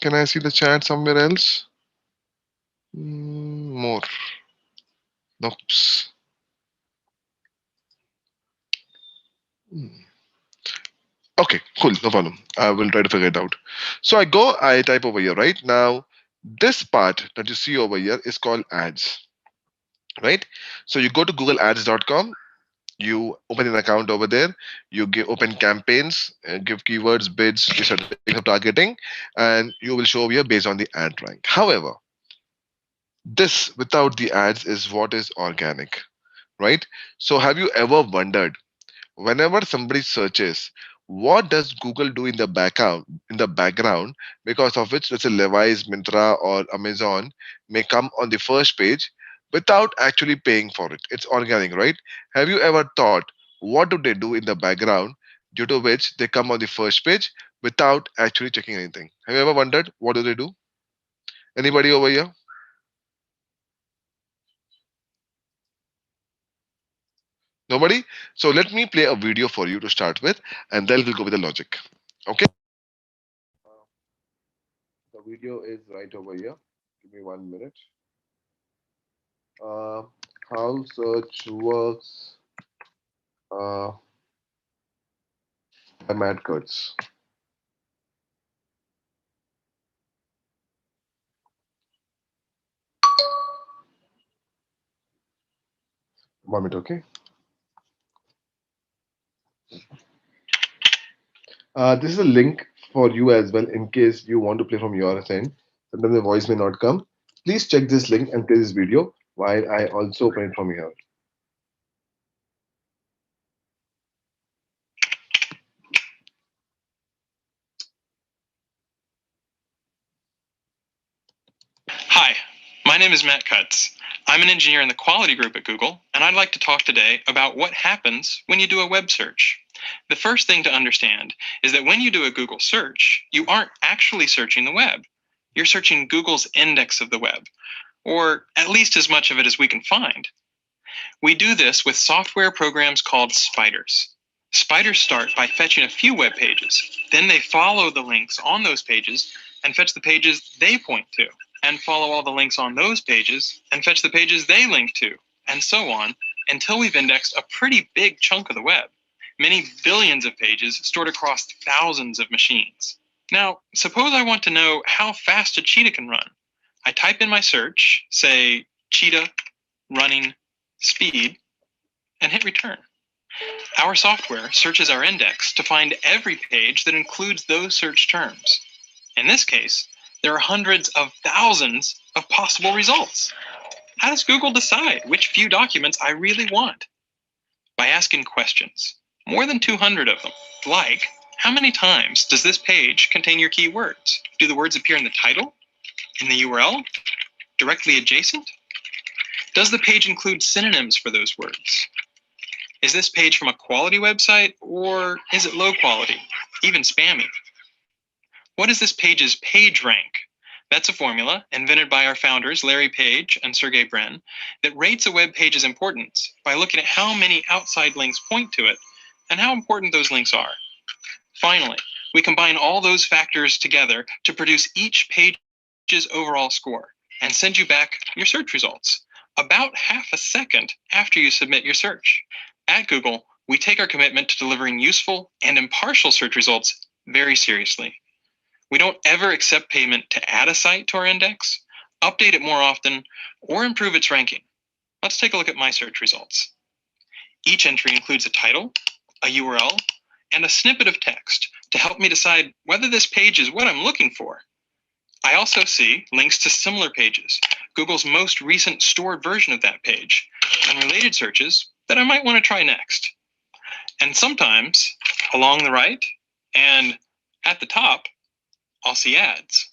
Can I see the chat somewhere else? More. Nope. Okay, cool, no problem. I will try to figure it out. So I type over here, right? Now, this part that you see over here is called ads, right? So you go to googleads.com, you open an account over there, you open campaigns, give keywords, bids, you start doing some targeting, and you will show over here based on the ad rank. However, this without the ads is what is organic, right? So have you ever wondered, whenever somebody searches, what does Google do in the background, because of which, let's say, Levi's, Mintra, or Amazon may come on the first page without actually paying for it? It's organic, right? Have you ever thought, what do they do in the background due to which they come on the first page without actually checking anything? Have you ever wondered what do they do? Anybody over here? Nobody? So let me play a video for you to start with, and then we'll go with the logic. Okay? The video is right over here. Give me 1 minute. Uh, how search works uh, by Matt Kurtz. 1 minute, okay? This is a link for you as well in case you want to play from your end. Sometimes the voice may not come. Please check this link and play this video while I also open it from here. Hi, my name is Matt Cutts. I'm an engineer in the quality group at Google, and I'd like to talk today about what happens when you do a web search. The first thing to understand is that when you do a Google search, you aren't actually searching the web. You're searching Google's index of the web, or at least as much of it as we can find. We do this with software programs called spiders. Spiders start by fetching a few web pages. Then they follow the links on those pages and fetch the pages they point to, and follow all the links on those pages and fetch the pages they link to, and so on, until we've indexed a pretty big chunk of the web, many billions of pages stored across thousands of machines. Now, suppose I want to know how fast a cheetah can run. I type in my search, say cheetah running speed, and hit return. Our software searches our index to find every page that includes those search terms. In this case, there are hundreds of thousands of possible results. How does Google decide which few documents I really want? By asking questions, more than 200 of them, like, how many times does this page contain your keywords? Do the words appear in the title, in the URL, directly adjacent? Does the page include synonyms for those words? Is this page from a quality website, or is it low quality, even spammy? What is this page's page rank? That's a formula invented by our founders, Larry Page and Sergey Brin, that rates a web page's importance by looking at how many outside links point to it and how important those links are. Finally, we combine all those factors together to produce each page's overall score and send you back your search results about half a second after you submit your search. At Google, we take our commitment to delivering useful and impartial search results very seriously. We don't ever accept payment to add a site to our index, update it more often, or improve its ranking. Let's take a look at my search results. Each entry includes a title, a URL, and a snippet of text to help me decide whether this page is what I'm looking for. I also see links to similar pages, Google's most recent stored version of that page, and related searches that I might want to try next. And sometimes, along the right and at the top, I'll see ads.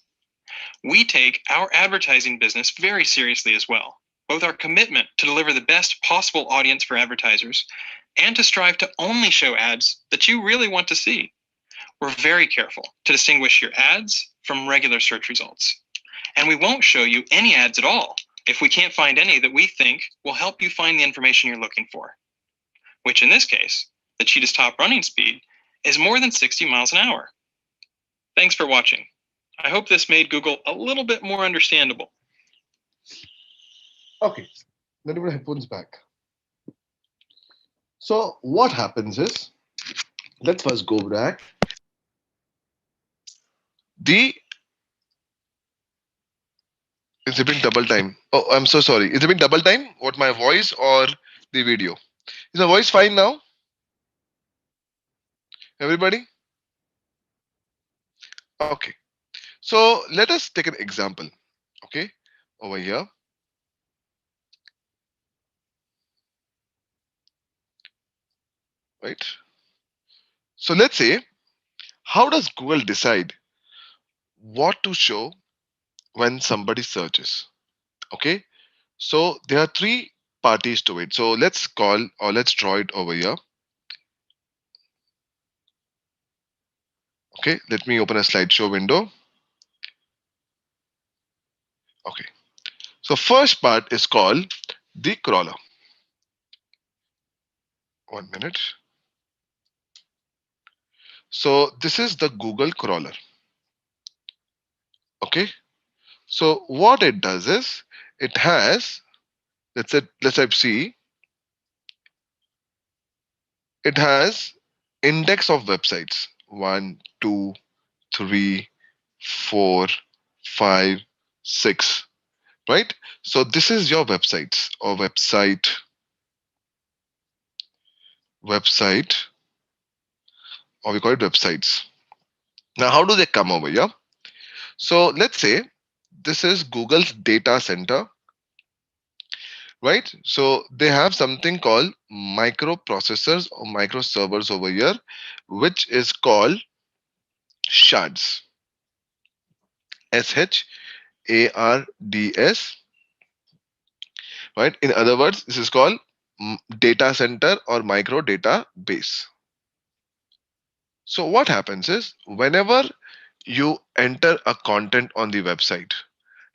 We take our advertising business very seriously as well, both our commitment to deliver the best possible audience for advertisers and to strive to only show ads that you really want to see. We're very careful to distinguish your ads from regular search results. And we won't show you any ads at all if we can't find any that we think will help you find the information you're looking for, which in this case, the cheetah's top running speed is more than 60 miles an hour. Thanks for watching. I hope this made Google a little bit more understandable. Okay, let me put headphones back. So what happens is, let's first go back. The Is it been double time? Oh, I'm so sorry. Is it been double time? What, my voice or the video? Is my voice fine now? Everybody? Okay. So let us take an example. Okay, over here, right? So let's say, how does Google decide what to show when somebody searches? Okay, so there are three parties to it. So let's call or let's draw it over here. Okay, let me open a slideshow window. Okay, so first part is called the crawler. 1 minute. So this is the Google crawler. Okay, so what it does is it has, let's type C. It has index of websites 1, 2, 3, 4, 5, 6. Right? So this is your websites or website, or we call it websites. Now, how do they come over here? So let's say this is Google's data center, right? So they have something called microprocessors or microservers over here, which is called shards. SHARDS, right? In other words, this is called data center or micro database. So what happens is, whenever you enter a content on the website,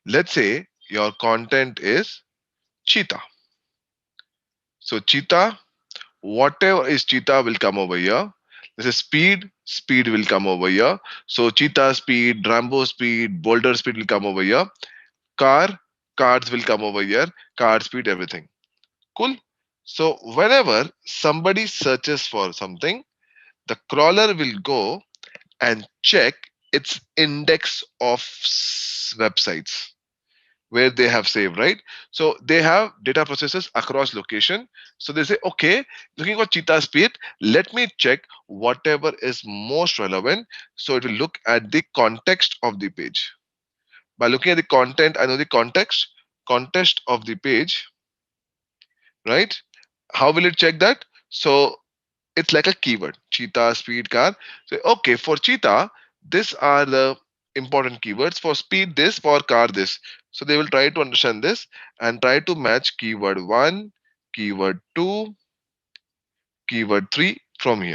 let's say your content is cheetah. So cheetah, whatever is cheetah will come over here. This is speed will come over here. So cheetah speed, Rambo speed, boulder speed will come over here. Cards will come over here. Card speed, everything. Cool. So whenever somebody searches for something, the crawler will go and check its index of websites where they have saved, right? So they have data processes across location. So they say, okay, looking for cheetah speed, let me check whatever is most relevant. So it will look at the context of the page. By looking at the content, I know the context of the page, right? How will it check that? So it's like a keyword: cheetah, speed, car. So okay, for cheetah, these are the important keywords. For speed this, for car this. So they will try to understand this and try to match keyword 1, keyword 2, keyword 3 from here.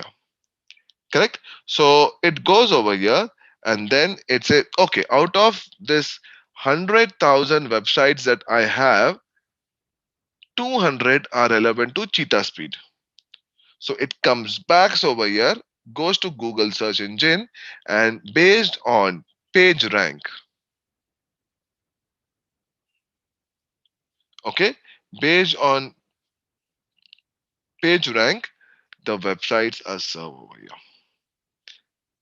Correct? So it goes over here and then it says, okay, out of this 100,000 websites that I have, 200 are relevant to cheetah speed. So it comes back over here, goes to Google search engine, and based on page rank, okay, based on page rank, the websites are served over here.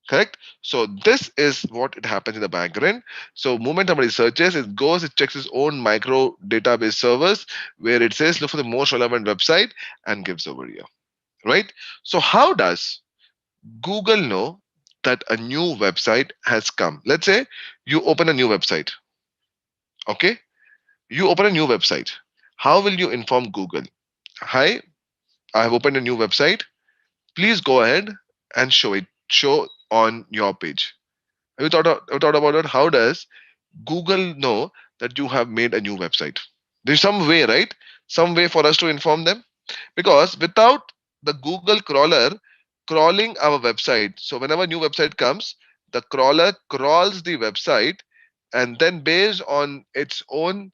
Correct? So this is what it happens in the background. So moment somebody searches, it goes, it checks its own micro database servers where it says look for the most relevant website and gives over here. Right? So how does Google know that a new website has come? Let's say you open a new website. Okay, you open a new website. How will you inform Google? Hi, I have opened a new website. Please go ahead and show on your page. Have you thought about it? How does Google know that you have made a new website? There's some way, right? Some way for us to inform them. Because without the Google crawler crawling our website, so whenever a new website comes, the crawler crawls the website, and then based on its own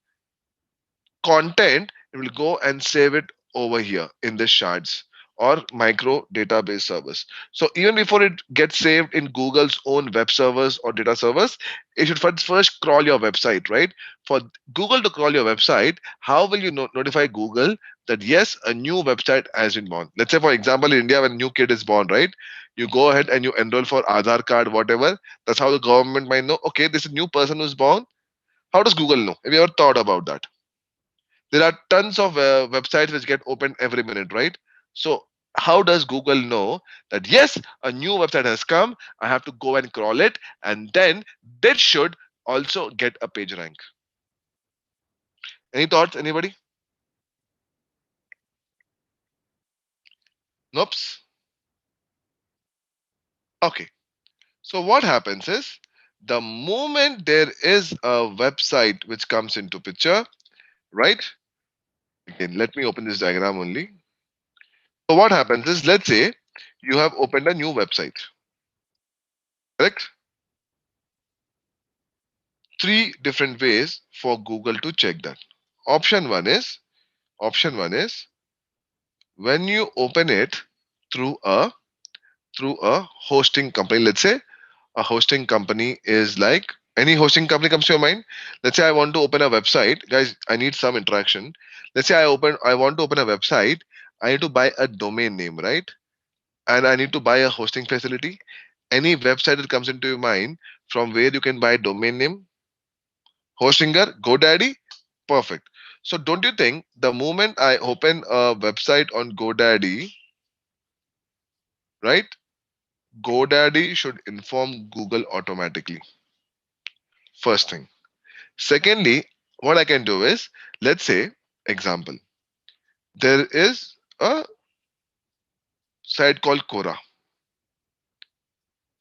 content, it will go and save it over here in the shards. or micro database servers. So even before it gets saved in Google's own web servers or data servers, it should first crawl your website, right? For Google to crawl your website, how will you notify Google that yes, a new website has been born? Let's say, for example, in India, when a new kid is born, right? You go ahead and you enroll for Aadhaar card, whatever. That's how the government might know, okay, this is a new person who's born. How does Google know? Have you ever thought about that? There are tons of websites which get opened every minute, right? So how does Google know that yes, a new website has come? I have to go and crawl it, and then this should also get a page rank. Any thoughts, anybody? Nope. Okay. So what happens is, the moment there is a website which comes into picture, right? Again, let me open this diagram only. So what happens is, let's say you have opened a new website, correct? Three different ways for Google to check that. Option one is option one is when you open it through a hosting company. Let's say a hosting company is like any hosting company comes to your mind. Let's say I want to open a website, guys. I need some interaction. Let's say I want to open a website. I need to buy a domain name, right? And I need to buy a hosting facility. Any website that comes into your mind from where you can buy domain name, Hostinger, GoDaddy, perfect. So don't you think the moment I open a website on GoDaddy, right? GoDaddy should inform Google automatically. First thing. Secondly, what I can do is, let's say, example, there is a site called Quora.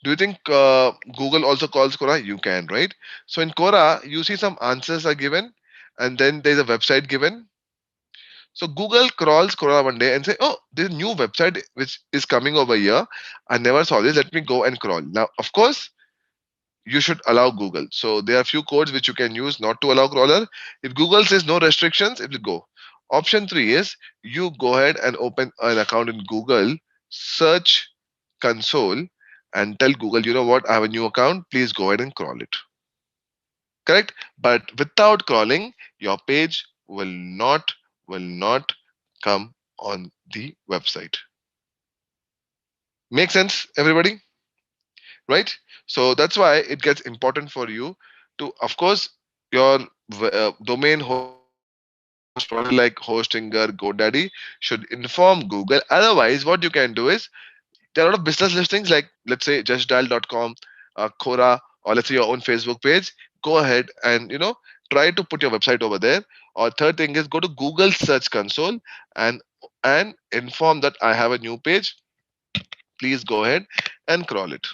Do you think Google also calls Quora? You can, right? So in Quora, you see some answers are given, and then there's a website given. So Google crawls Quora one day and say, "Oh, there's a new website which is coming over here. I never saw this. Let me go and crawl." Now, of course, you should allow Google. So there are few codes which you can use not to allow crawler. If Google says no restrictions, it will go. Option three is you go ahead and open an account in Google Search Console and tell Google, you know what, I have a new account. Please go ahead and crawl it. Correct? But without crawling, your page will not come on the website. Make sense, everybody? Right? So that's why it gets important for you to, of course, your domain host provider like Hostinger, GoDaddy should inform Google. Otherwise, what you can do is, there are a lot of business listings like, let's say, justdial.com, Quora, or let's say your own Facebook page. Go ahead and try to put your website over there. Or third thing is, go to Google Search Console and inform that I have a new page. Please go ahead and crawl it.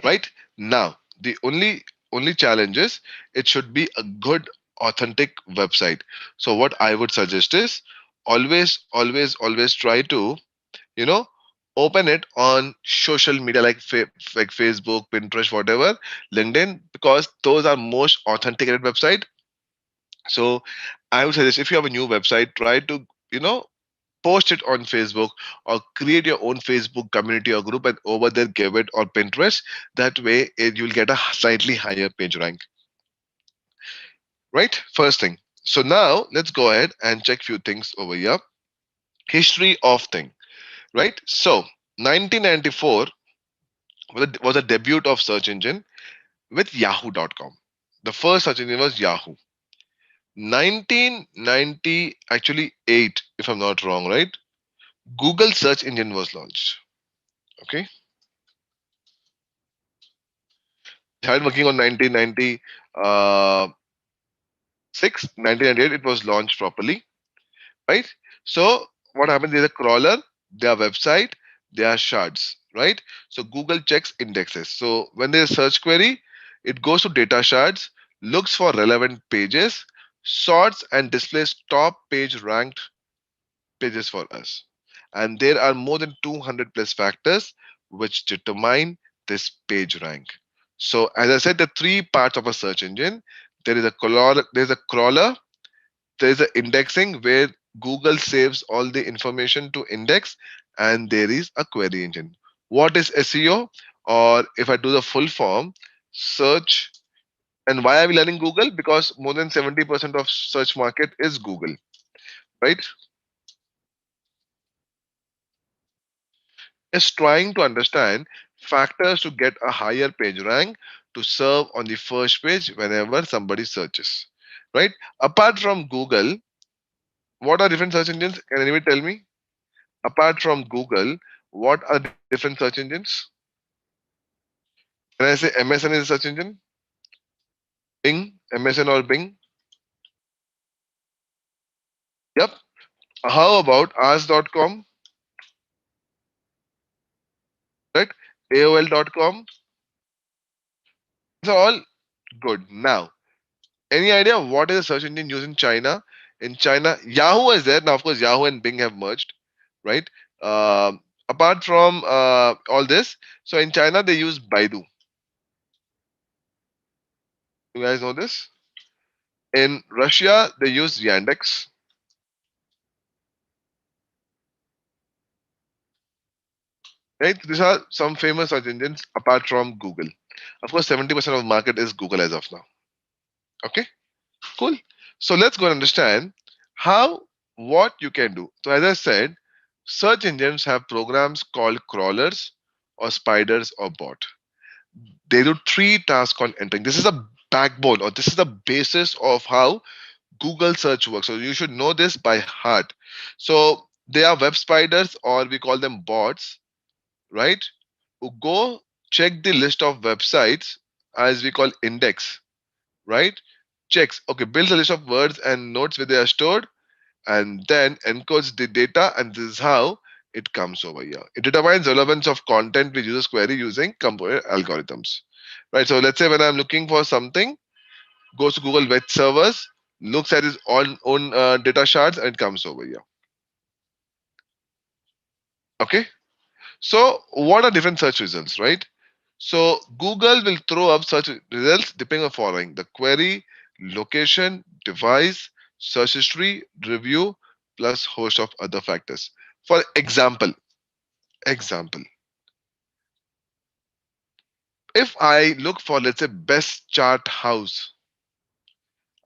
Right now, the only challenge is it should be a good, authentic website. So what I would suggest is, always try to you know open it on social media like like Facebook, Pinterest, whatever, LinkedIn, because those are most authenticated website. So I would suggest, if you have a new website, try to post it on Facebook, or create your own Facebook community or group and over there give it, or Pinterest. That way you'll get a slightly higher page rank. Right, first thing. So now let's go ahead and check few things over here. History of thing. Right, so 1994 was a debut of search engine with yahoo.com. The first search engine was Yahoo. 1990, actually 8, if I'm not wrong, right? Google search engine was launched. Okay, started working on 1990, 1998 it was launched properly, right? So what happens, there's a crawler, their website, their shards, right? So Google checks indexes. So when there's a search query, it goes to data shards, looks for relevant pages, sorts and displays top page ranked pages for us. And there are more than 200 plus factors which determine this page rank. So as I said, the three parts of a search engine. There is a crawler, There is a indexing where Google saves all the information to index, and there is a query engine. What is SEO? Or if I do the full form, search. And why are we learning Google? Because more than 70% of search market is Google, right? Is trying to understand factors to get a higher page rank to serve on the first page whenever somebody searches, right? Apart from Google, what are different search engines? Can anybody tell me? Apart from Google, what are different search engines? Can I say MSN is a search engine? Bing, MSN or Bing? Yep. How about ask.com, right? AOL.com? These are all good. Now, any idea what is a search engine used in China? In China, Yahoo is there. Now, of course, Yahoo and Bing have merged, right? Apart from all this, so in China, they use Baidu. You guys know this? In Russia, they use Yandex, right? These are some famous search engines apart from Google. Of course, 70% of the market is Google as of now. Okay, cool. So let's go and understand how what you can do. So as I said, search engines have programs called crawlers or spiders or bot. They do three tasks on entering. This is a backbone or this is the basis of how Google search works. So you should know this by heart. So they are web spiders or we call them bots, right? Who go check the list of websites as we call index, right? Checks, okay, builds a list of words and notes where they are stored, and then encodes the data, and this is how it comes over here. It determines relevance of content with users query using component algorithms. Right. So let's say when I'm looking for something, goes to Google web servers, looks at his own data shards, and it comes over here. Okay. So what are different search results, right? So Google will throw up search results depending on following the query, location, device, search history, review, plus host of other factors. For example, if I look for let's say best chart house,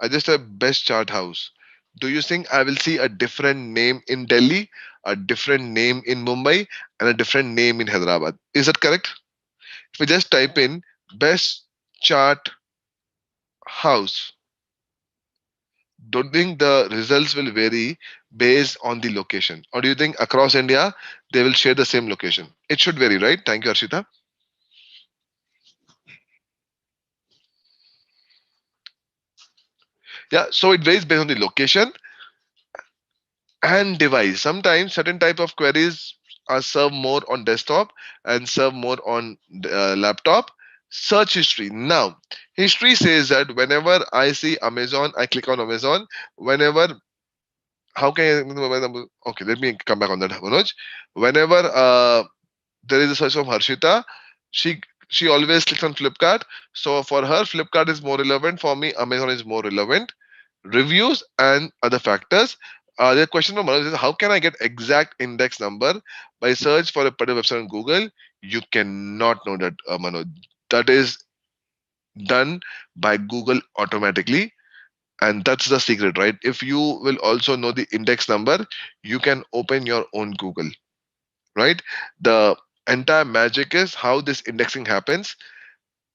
I just have best chart house. Do you think I will see a different name in Delhi, a different name in Mumbai, and a different name in Hyderabad? Is that correct? If we just type in best chart house, don't you think the results will vary based on the location? Or do you think across India they will share the same location? It should vary, right? Thank you, Arshita. Yeah, so it varies based on the location and device. Sometimes certain type of queries are served more on desktop and serve more on laptop. Search history. Now, history says that whenever I see Amazon, I click on Amazon. Whenever, how can I, okay, let me come back on that, Manoj. Whenever there is a search from Harshita, she she always clicks on Flipkart. So for her, Flipkart is more relevant. For me, Amazon is more relevant. Reviews and other factors. The question from Manoj is how can I get exact index number by search for a particular website on Google? You cannot know that, Manoj. That is done by Google automatically, and that's the secret, right? If you will also know the index number, you can open your own Google, right? The entire magic is how this indexing happens,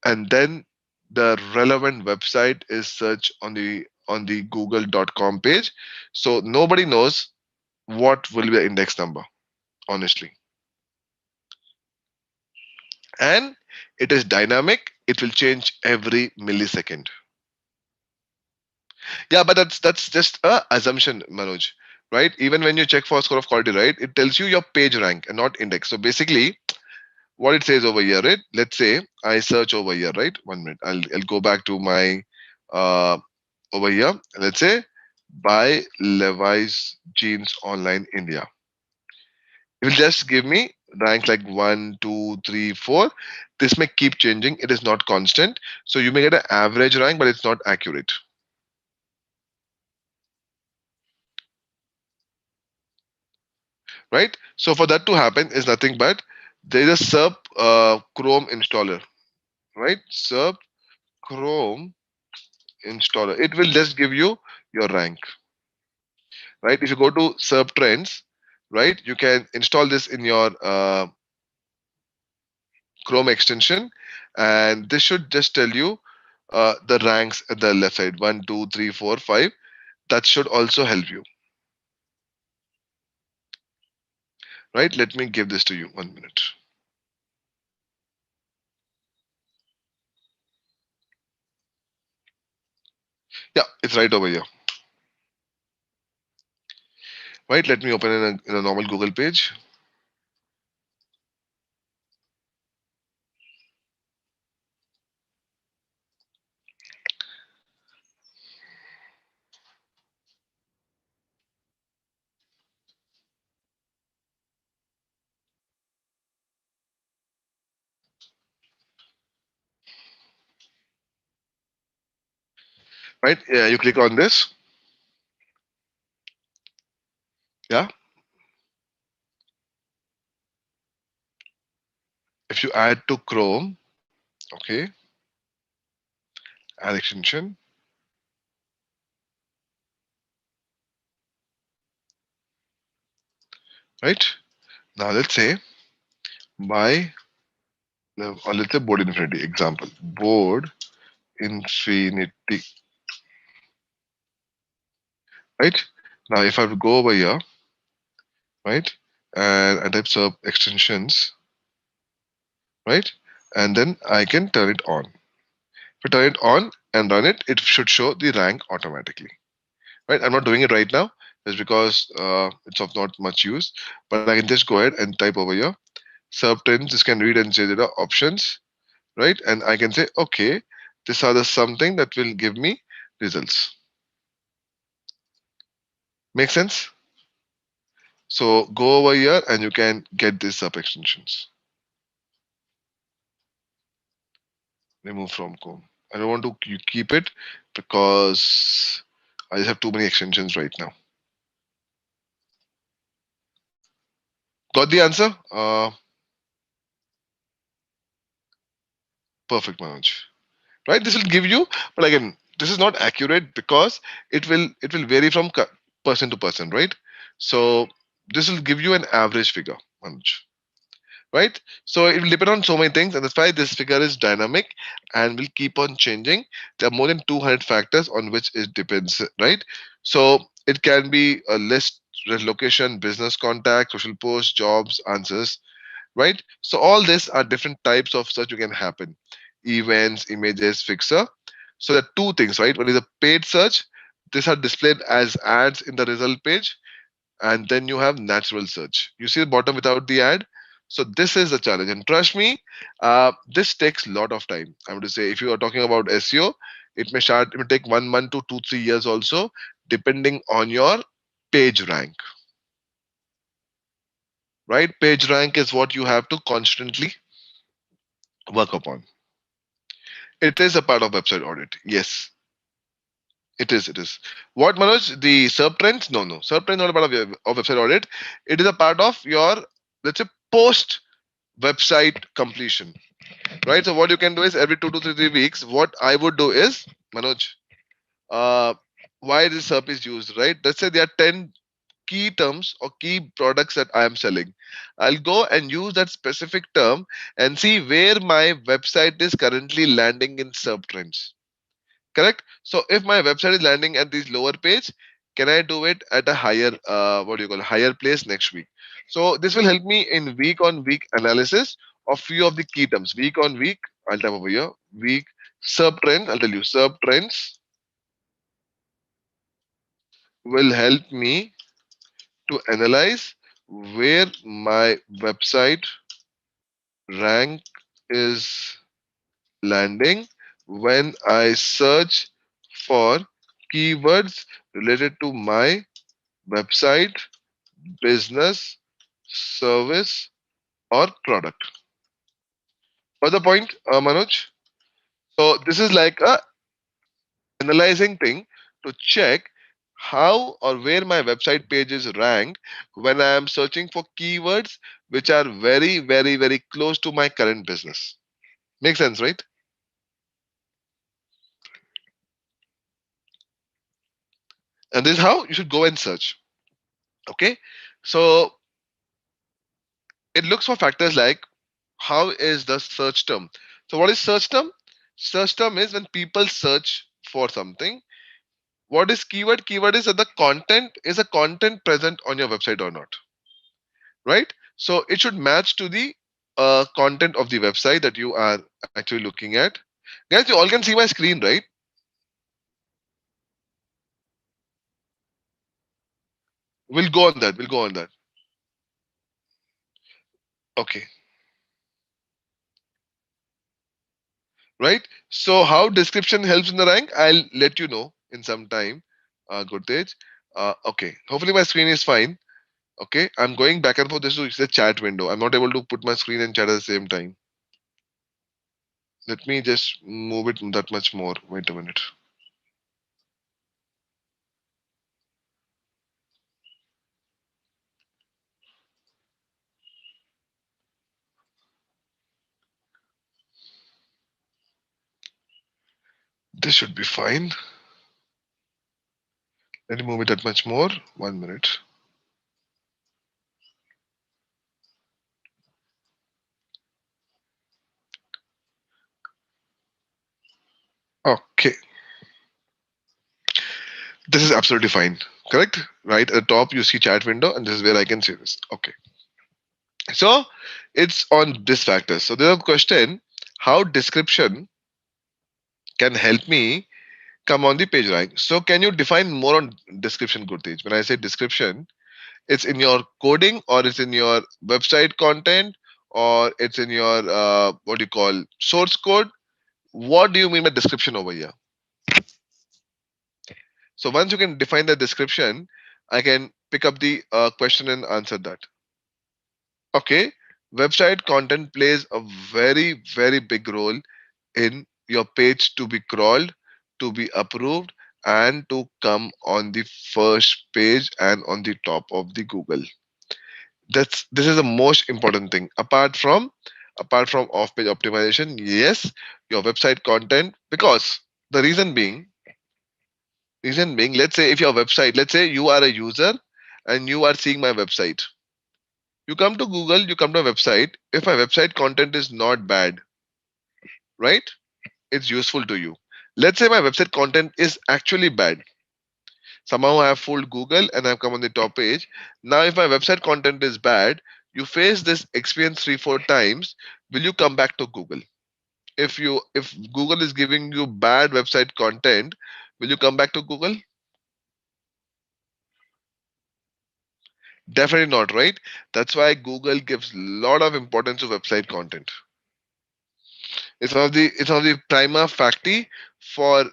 and then the relevant website is searched on the google.com page. So nobody knows what will be the index number, honestly. And it is dynamic, it will change every millisecond. Yeah, but that's just a assumption, Manoj, right? Even when you check for score of quality, right, it tells you your page rank and not index. So basically what it says over here, right? Let's say I search over here, right? 1 minute. I'll go back to my uh over here. Let's say buy Levi's jeans online India. It will just give me rank like 1, 2, 3, 4. This may keep changing. It is not constant. So you may get an average rank, but it's not accurate. right? So for that to happen is nothing but there is a sub Chrome installer, right? Sub Chrome installer. It will just give you your rank, right? If you go to sub trends, right, you can install this in your Chrome extension, and this should just tell you the ranks at the left side, one, two, three, four, five. That should also help you, right? Let me give this to you. 1 minute. Yeah, it's right over here, right? Let me open in a normal Google page, right? Yeah, you click on this. Yeah, if you add to Chrome, okay, add extension, right? Now let's say my or let's say board infinity example. Board infinity, right? Now if I go over here, right, and I type sub extensions, right, and then I can turn it on. If I turn it on and run it, it should show the rank automatically, right? I'm not doing it right now just because it's of not much use, but I can just go ahead and type over here sub trends. This can read and say there are options, right? And I can say, okay, these are the something that will give me results. Make sense? So go over here and you can get these sub extensions. Remove from Chrome. I don't want to keep it because I just have too many extensions right now. Got the answer? Perfect, Manoj. Right? This will give you, but again, this is not accurate because it will vary from person to person, right? So this will give you an average figure, Manoj. Right? So it will depend on so many things, and that's why this figure is dynamic and will keep on changing. There are more than 200 factors on which it depends, right? So it can be a list, location, business contact, social posts, jobs, answers, right? So all this are different types of search you can happen. Events, images, fixer. So there are two things, right? One is a paid search. These are displayed as ads in the result page, and then you have natural search. You see the bottom without the ad. So this is a challenge, and trust me, this takes a lot of time. I would say if you are talking about SEO, it may take 1 month to 2 3 years also, depending on your page rank. Right? Page rank is what you have to constantly work upon. It is a part of website audit. Yes, it is. It is. What, Manoj? The sub trends? No, no. Sub trends not a part of your of website audit. It is a part of your, let's say, post website completion, right? So what you can do is every 2 to 3 weeks, what I would do is, Manoj, uh, why this SERP is used, right? Let's say there are 10 key terms or key products that I am selling. I'll go and use that specific term and see where my website is currently landing in SERP trends. Correct? So if my website is landing at this lower page, can I do it at a higher, what do you call, higher place next week? So this will help me in week on week analysis of few of the key terms. Week on week, I'll type over here, week sub trend, I'll tell you, sub trends will help me to analyze where my website rank is landing when I search for keywords related to my website, business, service, or product. Further point, Manoj. So this is like a analyzing thing to check how or where my website page is ranked when I am searching for keywords which are very, very, very close to my current business. Makes sense, right? And this is how you should go and search. Okay. So it looks for factors like how is the search term. So what is search term? Search term is when people search for something. What is keyword? Keyword is that the content is a content present on your website or not, right? So it should match to the content of the website that you are actually looking at. Guys, you all can see my screen, right? We'll go on that. We'll go on that. Okay, right? So how description helps in the rank? I'll let you know in some time. Gurtej. Okay. Hopefully my screen is fine. Okay, I'm going back and forth. This is the chat window. I'm not able to put my screen and chat at the same time. Let me just move it that much more. Wait a minute. This should be fine. Let me move it that much more. 1 minute. Okay, this is absolutely fine. Correct? Right at the top, you see chat window, and this is where I can see this. Okay, so it's on this factor. So there's a question: how description can help me come on the page rank? So can you define more on description, Gurtej? When I say description, it's in your coding or it's in your website content or it's in your what do you call source code. What do you mean by description over here? So once you can define the description, I can pick up the question and answer that. Okay, website content plays a very, very big role in your page to be crawled, to be approved, and to come on the first page and on the top of the Google. This is the most important thing. Apart from off-page optimization, yes, your website content, because the reason being, let's say if your website, let's say you are a user and you are seeing my website. You come to Google, you come to a website. If my website content is not bad, right? It's useful to you. Let's say my website content is actually bad. Somehow I have fooled Google and I've come on the top page. Now, if my website content is bad, you face this experience 3-4 times. Will you come back to Google? If Google is giving you bad website content, will you come back to Google? Definitely not, right? That's why Google gives a lot of importance to website content. It's one of the prima facie for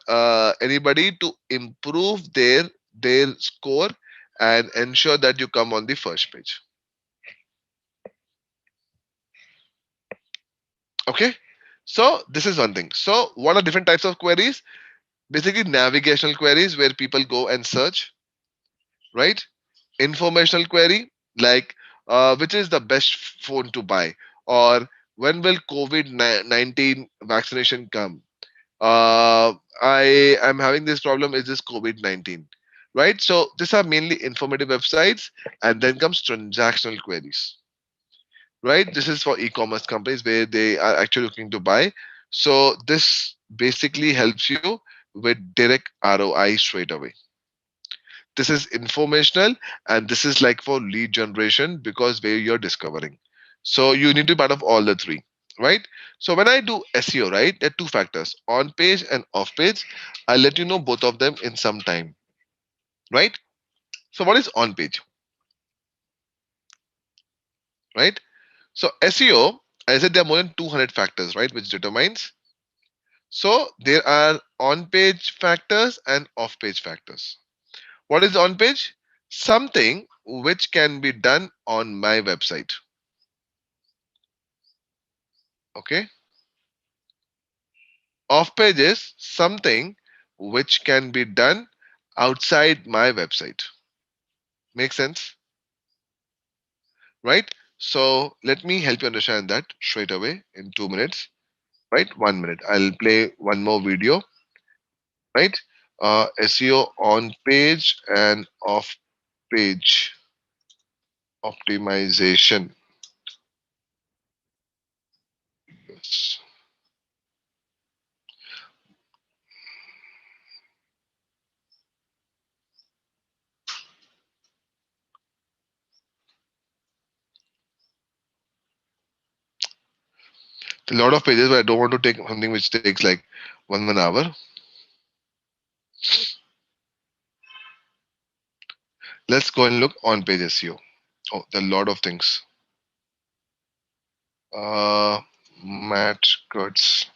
anybody to improve their score and ensure that you come on the first page. Okay, so this is one thing. So what are different types of queries? Basically navigational queries where people go and search, right? Informational query like which is the best phone to buy, or when will COVID-19 vaccination come? I am having this problem. Is this COVID-19? Right? So these are mainly informative websites, and then comes transactional queries. Right? This is for e-commerce companies where they are actually looking to buy. So this basically helps you with direct ROI straight away. This is informational, and this is like for lead generation because where you're discovering. So you need to be part of all the three, right? So when I do SEO, right, there are two factors: on page and off page. I'll let you know both of them in some time, right? So what is on page, right? So SEO, I said there are more than 200 factors, right, which determines. So there are on page factors and off page factors. What is on page? Something which can be done on my website. Okay. Off page is something which can be done outside my website. Make sense? Right? So let me help you understand that straight away in 2 minutes. Right? 1 minute. I'll play one more video. Right? SEO on page and off page optimization. Yes. A lot of pages, but I don't want to take something which takes like one hour. Let's go and look on page SEO. Oh, there are a lot of things. Matt Kurtz.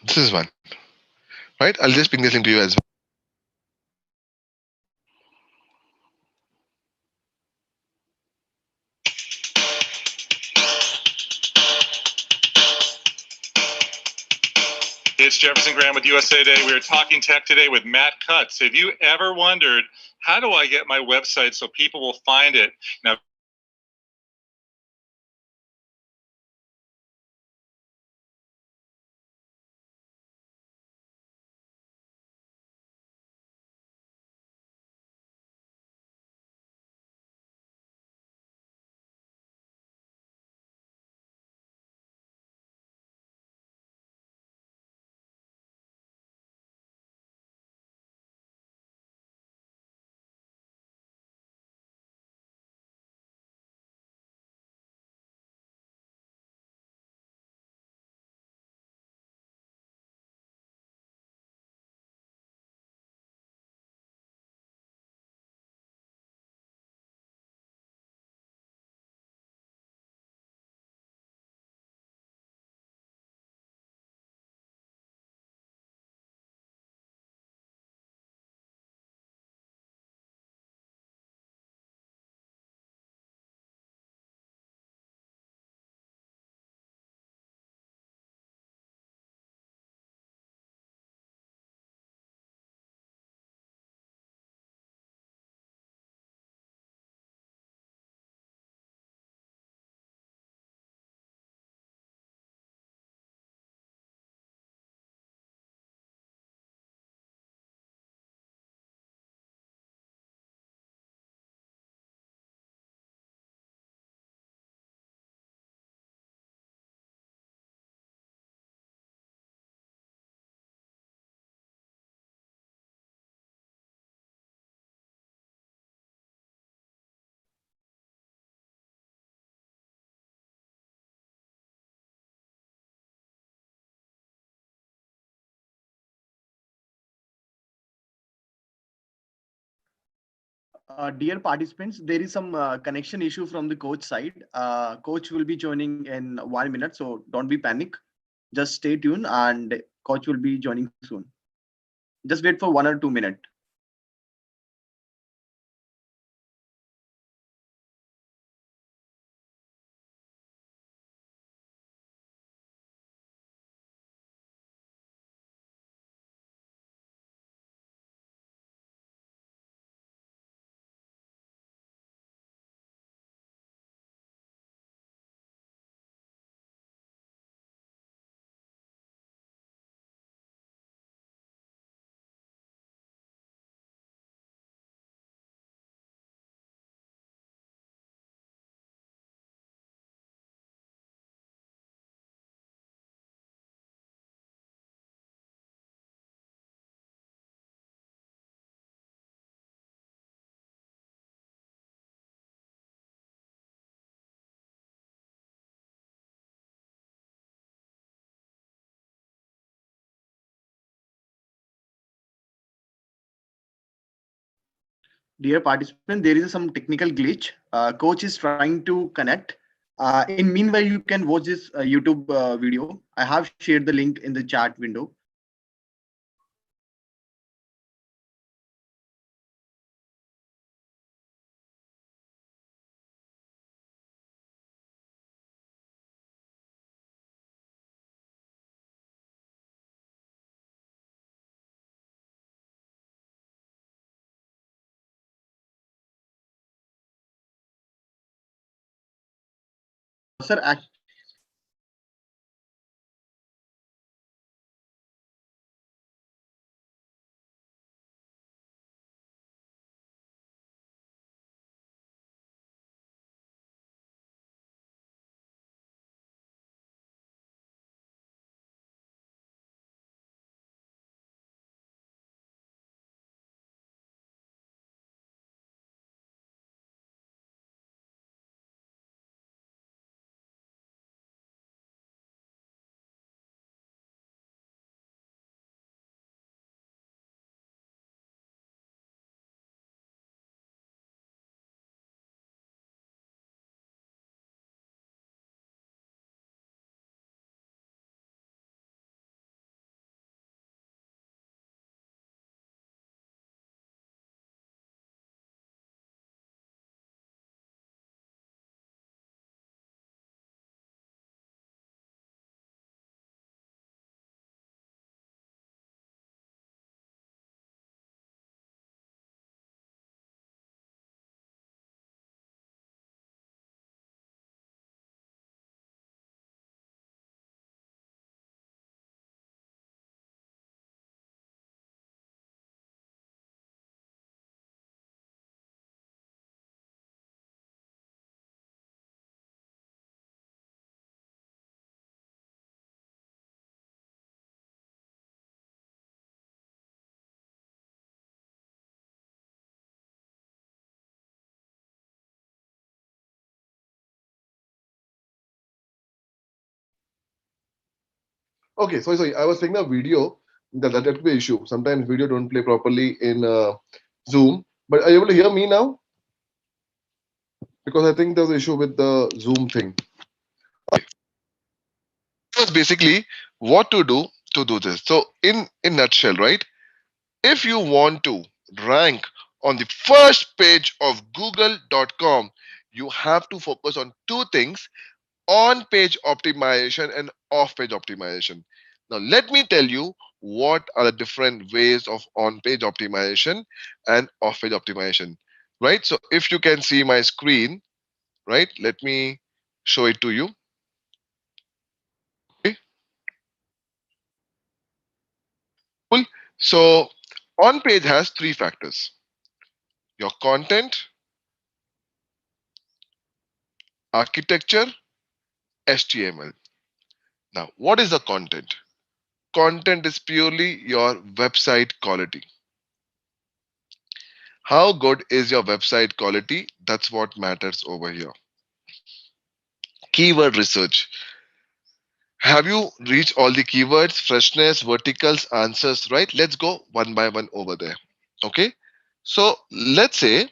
This is one. Right? I'll just ping this link to you as well. It's Jefferson Graham with USA Today. We are talking tech today with Matt Cutts. Have you ever wondered, how do I get my website so people will find it? Now, Dear participants, there is some connection issue from the coach side. Coach will be joining in 1 minute, so don't be panic. Just stay tuned, and coach will be joining soon. Just wait for 1 or 2 minutes. Dear participant, there is some technical glitch. Coach is trying to connect. In meanwhile, you can watch this YouTube video. I have shared the link in the chat window. Sir, Okay, sorry. I was taking a video. That could be an issue. Sometimes video don't play properly in Zoom. But are you able to hear me now? Because I think there's an issue with the Zoom thing. Was basically what to do this. So in nutshell, right? If you want to rank on the first page of google.com, you have to focus on two things: on page optimization and off page optimization. Now let me tell you what are the different ways of on page optimization and off page optimization, right? So if you can see my screen, right, let me show it to you. Okay, cool. So on page has three factors: your content, architecture, HTML. Now, what is the content? Content is purely your website quality. How good is your website quality? That's what matters over here. Keyword research. Have you reached all the keywords, freshness, verticals, answers, right? Let's go one by one over there. Okay. So let's say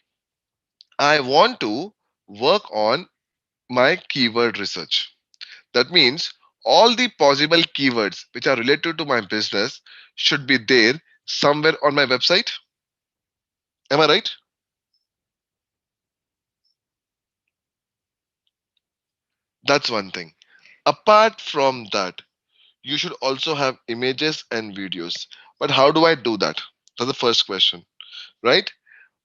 I want to work on my keyword research. That means all the possible keywords which are related to my business should be there somewhere on my website. Am I right? That's one thing. Apart from that, you should also have images and videos. But how do I do that? That's the first question, right?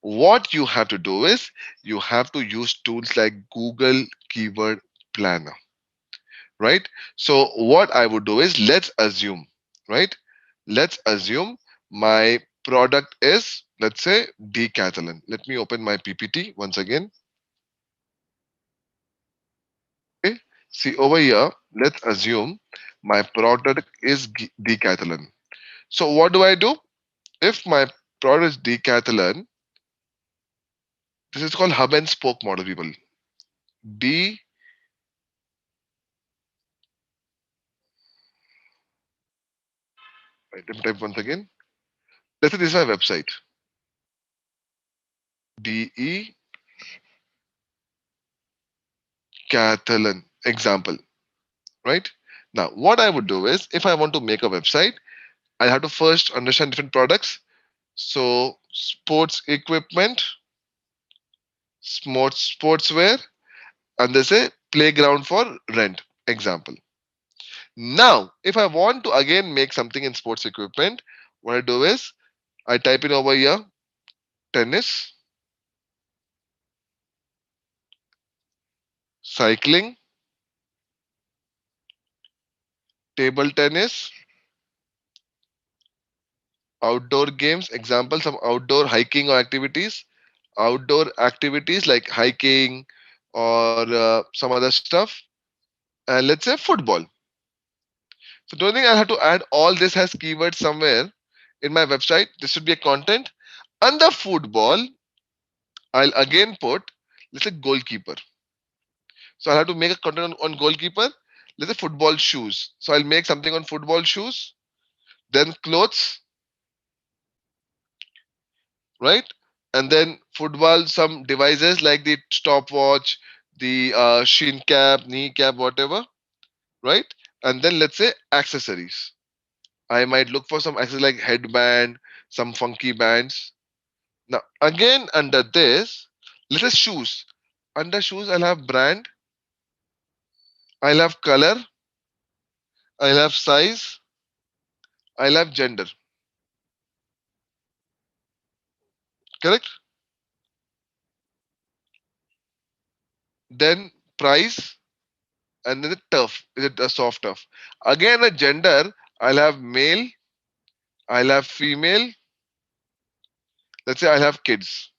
What you have to do is you have to use tools like Google Keyword Planner, right? So what I would do is let's assume, right? Let's assume my product is, let's say, decathlon. Let me open my PPT once again. Okay. See over here, let's assume my product is decathlon. So what do I do? If my product is decathlon, this is called hub and spoke model, people. D, right, let me type once again. Let's say this is my website. decathlon example, right? Now, what I would do is if I want to make a website, I have to first understand different products. So, sports equipment, sportswear, and there's a playground for rent example. Now, if I want to again make something in sports equipment, what I do is I type in over here tennis, cycling, table tennis, outdoor games, example, some outdoor hiking or activities, outdoor activities like hiking or some other stuff, and let's say football. So don't think I'll have to add all this as keywords somewhere in my website. This should be a content. Under football, I'll again put, let's say, goalkeeper. So I'll have to make a content on goalkeeper. Let's say football shoes. So I'll make something on football shoes. Then clothes, right? And then football, some devices like the stopwatch, the shin cap, knee cap, whatever, right? And then let's say accessories. I might look for some accessories like headband, some funky bands. Now again under this, let's say shoes. Under shoes, I'll have brand, I'll have color, I'll have size, I'll have gender. Correct? Then price, and then the turf. Is it a soft turf? Again, a gender. I'll have male. I'll have female. Let's say I'll have kids.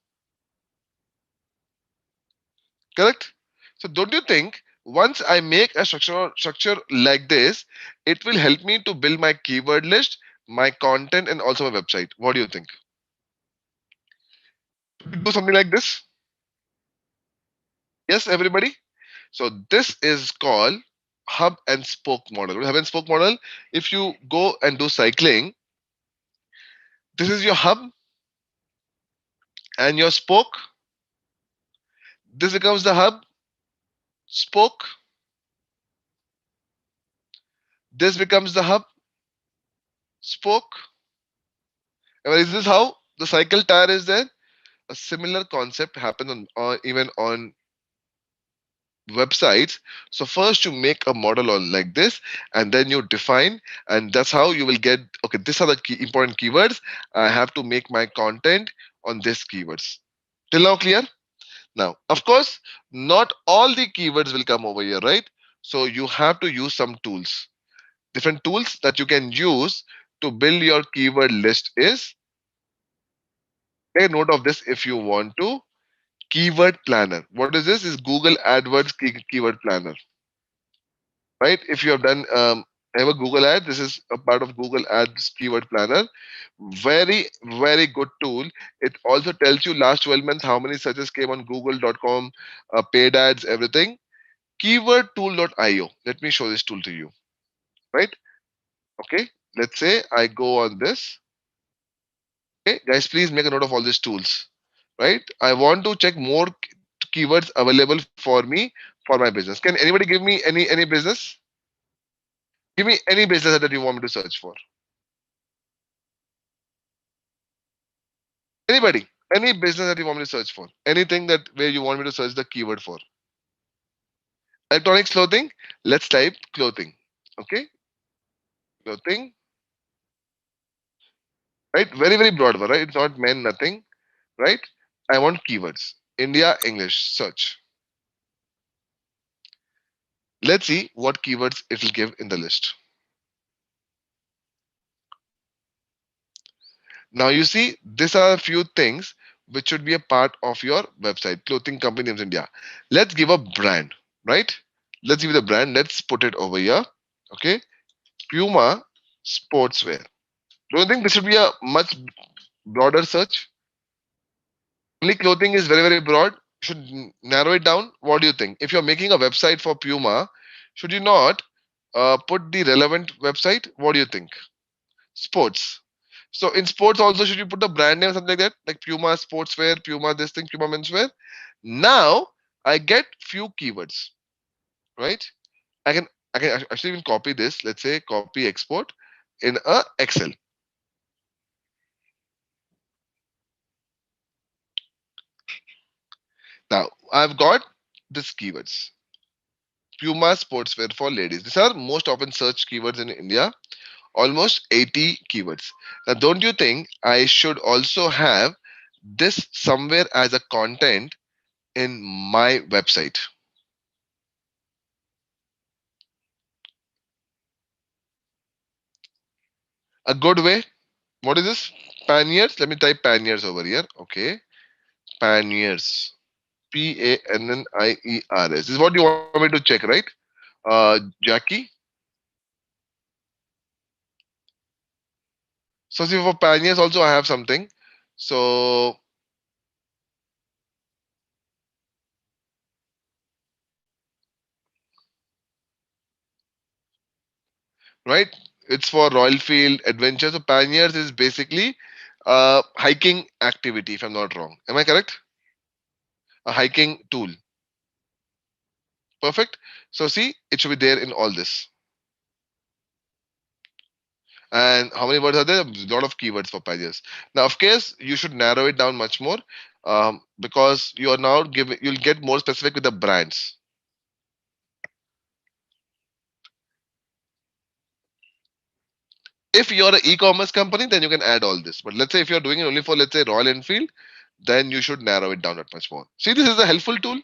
Correct? So don't you think once I make a structure like this, it will help me to build my keyword list, my content, and also my website? What do you think? Should we do something like this? Yes, everybody. So this is called hub and spoke model. Hub and spoke model. If you go and do cycling, this is your hub and your spoke. This becomes the hub, spoke. This becomes the hub, spoke. And is this how the cycle tire is there? A similar concept happens on even on websites. So first you make a model on like this, and then you define, and that's how you will get. Okay, these are the important keywords. I have to make my content on these keywords. Till now, clear? Now, of course, not all the keywords will come over here, right? So you have to use some tools. Different tools that you can use to build your keyword list is, take note of this if you want to. Keyword planner. What is this? Is Google AdWords keyword planner, right? If you have done ever Google Ads, this is a part of Google Ads keyword planner. Very, very good tool. It also tells you last 12 months how many searches came on google.com, paid ads, everything. Keywordtool.io. Let me show this tool to you, right? Okay. Let's say I go on this. Okay, guys, please make a note of all these tools, right? I want to check more keywords available for me for my business. Can anybody give me any business? Give me any business that you want me to search for. Anybody? Any business that you want me to search for? Anything that where you want me to search the keyword for? Electronics clothing. Let's type clothing. Okay, clothing. Right? Very very broad one, right? It's not men, nothing. Right? I want keywords. India English search. Let's see what keywords it will give in the list. Now you see, these are a few things which should be a part of your website. Clothing company names India. Let's give a brand, right? Let's give the brand. Let's put it over here. Okay, Puma sportswear. Do you think this should be a much broader search? Only clothing is very very broad. Should narrow it down. What do you think? If you're making a website for Puma, should you not put the relevant website? What do you think? Sports. So in sports also, should you put the brand name or something like that? Like Puma sportswear, Puma this thing, Puma menswear. Now I get few keywords. right? I can actually even copy this. Let's say copy export in a Excel. Now I've got this keywords. Puma sportswear for ladies. These are most often searched keywords in India. Almost 80 keywords. Now, don't you think I should also have this somewhere as a content in my website? A good way. What is this? Panniers. Let me type panniers over here. Okay. Panniers. Panniers. This is what you want me to check, right? Jackie. So see for panniers also I have something. So right, it's for Royal Field Adventure. So panniers is basically hiking activity, if I'm not wrong. Am I correct? A hiking tool. Perfect. So see, it should be there in all this. And how many words are there? A lot of keywords for pages. Now, of course, you should narrow it down much more because you are now giving. You'll get more specific with the brands. If you're an e-commerce company, then you can add all this. But let's say if you're doing it only for let's say Royal Enfield, then you should narrow it down that much more. See, this is a helpful tool.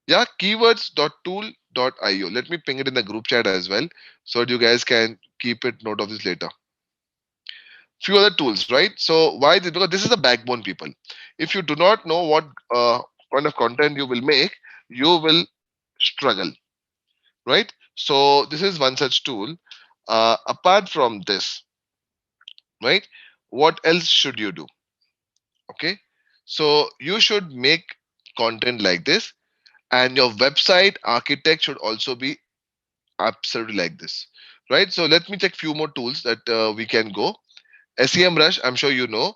Yeah, keywords.tool.io. Let me ping it in the group chat as well, so that you guys can keep it note of this later. Few other tools, right? So why this? Because this is the backbone, people. If you do not know what kind of content you will make, you will struggle, right? So this is one such tool. Apart from this, right? What else should you do? Okay, so you should make content like this, and your website architect should also be absolutely like this, right? So let me check few more tools that we can go. SEM Rush, I'm sure you know.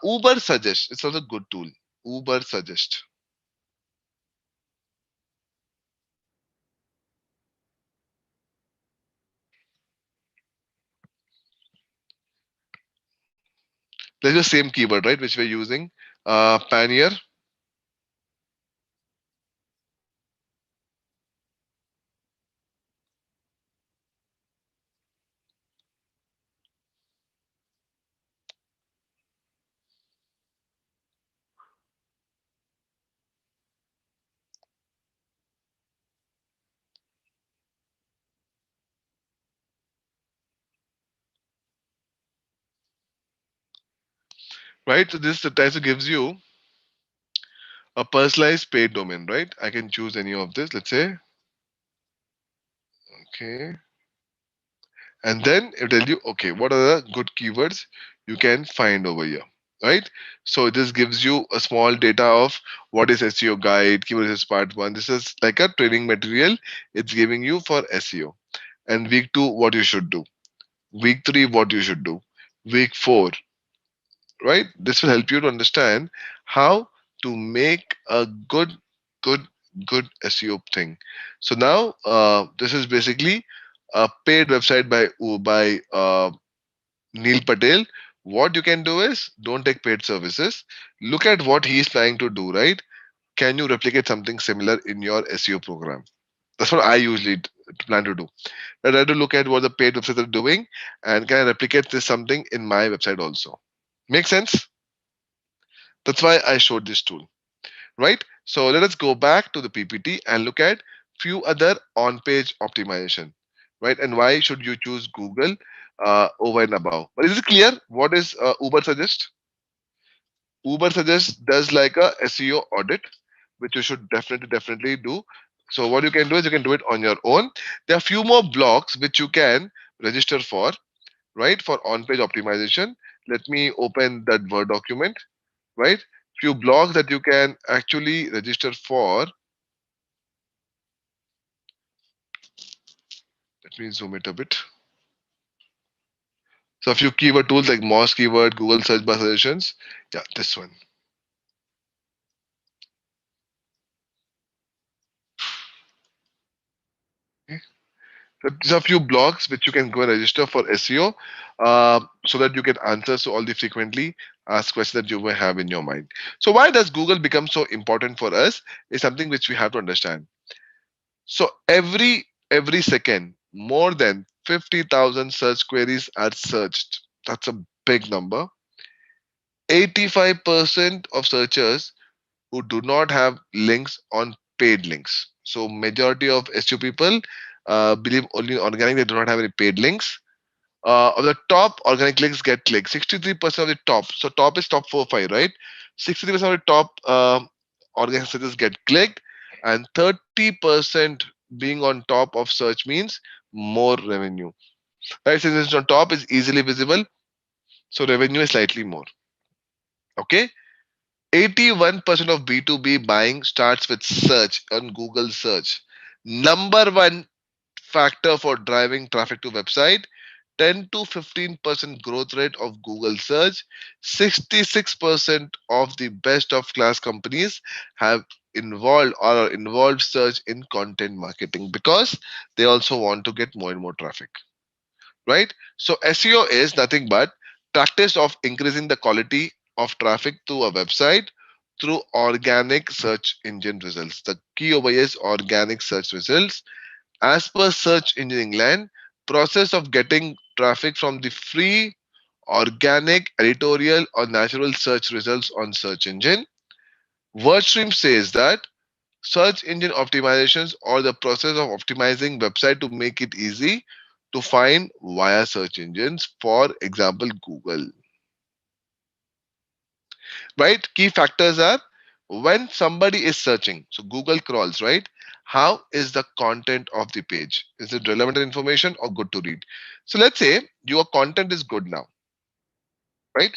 Uber Suggest, it's also a good tool. Uber Suggest. There's the same keyword, right, which we're using. Pioneer, right? So this also gives you a personalized paid domain, right? I can choose any of this, let's say. Okay. And then it will tell you, okay, what are the good keywords you can find over here, right? So this gives you a small data of what is SEO guide, keywords is part one. This is like a training material. It's giving you for SEO. And week two, what you should do. Week three, what you should do. Week four, right? This will help you to understand how to make a good, good SEO thing. So now, this is basically a paid website by Neil Patel. What you can do is don't take paid services. Look at what he's trying to do, right? Can you replicate something similar in your SEO program? That's what I usually plan to do. I try to look at what the paid websites are doing and can I replicate this something in my website also. Make sense? That's why I showed this tool, right? So let us go back to the PPT and look at few other on-page optimization, right? And why should you choose Google over and above? But is it clear what is Uber suggest? Uber suggest does like a SEO audit, which you should definitely do. So what you can do is you can do it on your own. There are few more blocks which you can register for, right? For on-page optimization. Let me open that Word document, right? Few blogs that you can actually register for. Let me zoom it a bit. So a few keyword tools like Moz keyword, Google search bar suggestions. Yeah, this one. So these are a few blogs which you can go and register for SEO, so that you get answers to all the frequently asked questions that you may have in your mind. So why does Google become so important for us is something which we have to understand. So every second, more than 50,000 search queries are searched. That's a big number. 85% of searchers who do not have links on paid links. So majority of SEO people believe only in organic. They do not have any paid links. Of the top organic links get clicked. 63% of the top. So top is top 4 5, right? 63% of the top organic searches get clicked, and 30% being on top of search means more revenue. Right? Since it's on top, is easily visible, so revenue is slightly more. Okay. 81% of B2B buying starts with search on Google search. Number one factor for driving traffic to website, 10 to 15% growth rate of Google search. 66% of the best of class companies have involved or are involved search in content marketing because they also want to get more and more traffic, right? So SEO is nothing but practice of increasing the quality of traffic to a website through organic search engine results. The key over here is organic search results. As per Search Engine England, process of getting traffic from the free, organic, editorial, or natural search results on search engine. WordStream says that search engine optimizations or the process of optimizing website to make it easy to find via search engines, for example, Google. Right? Key factors are when somebody is searching, so Google crawls, right? How is the content of the page? Is it relevant information or good to read? So let's say your content is good now, right?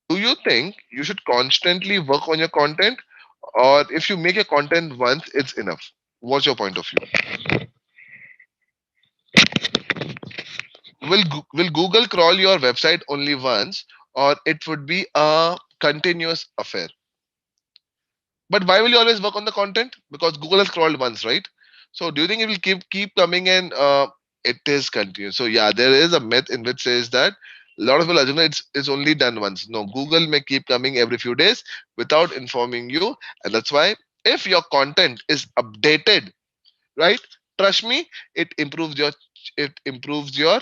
Do you think you should constantly work on your content, or if you make a content once, it's enough? What's your point of view? Will Google crawl your website only once, or it would be a continuous affair? But why will you always work on the content? Because Google has crawled once, right? So do you think it will keep coming and it is continuous? So yeah, there is a myth in which says that a lot of people assume that it's only done once. No, Google may keep coming every few days without informing you, and that's why if your content is updated, right? Trust me, it improves your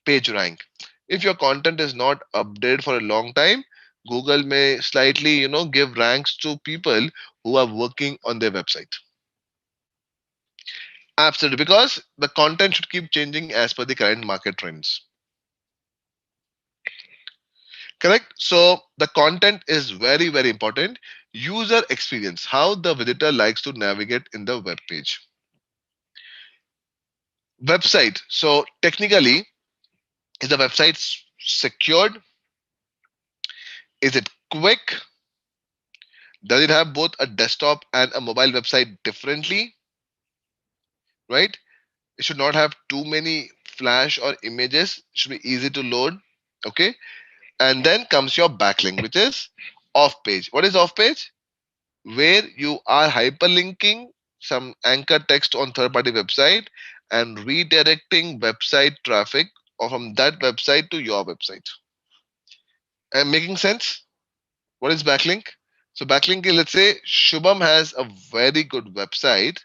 page rank. If your content is not updated for a long time, Google may slightly, give ranks to people who are working on their website. Absolutely, because the content should keep changing as per the current market trends. Correct? So the content is very, very important. User experience, how the visitor likes to navigate in the web page. Website. So technically, is the website secured? Is it quick? Does it have both a desktop and a mobile website differently? Right? It should not have too many flash or images. It should be easy to load. Okay. And then comes your backlink, which is off page. What is off page? Where you are hyperlinking some anchor text on third party website and redirecting website traffic or from that website to your website. Am making sense? What is backlink? So backlink is, let's say Shubham has a very good website.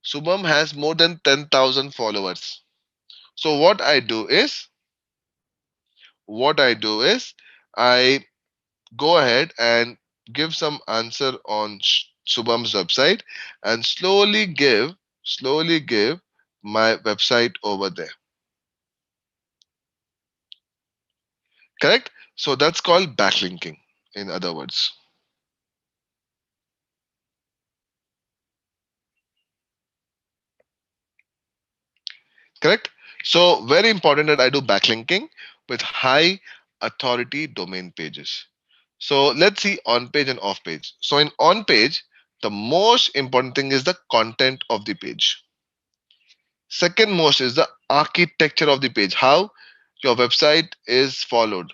Shubham has more than 10,000 followers. So what I do is I go ahead and give some answer on Shubham's website and slowly give my website over there. Correct? So that's called backlinking, in other words. Correct? So very important that I do backlinking with high authority domain pages. So let's see on page and off page. So in on page, the most important thing is the content of the page. Second most is the architecture of the page, how your website is followed.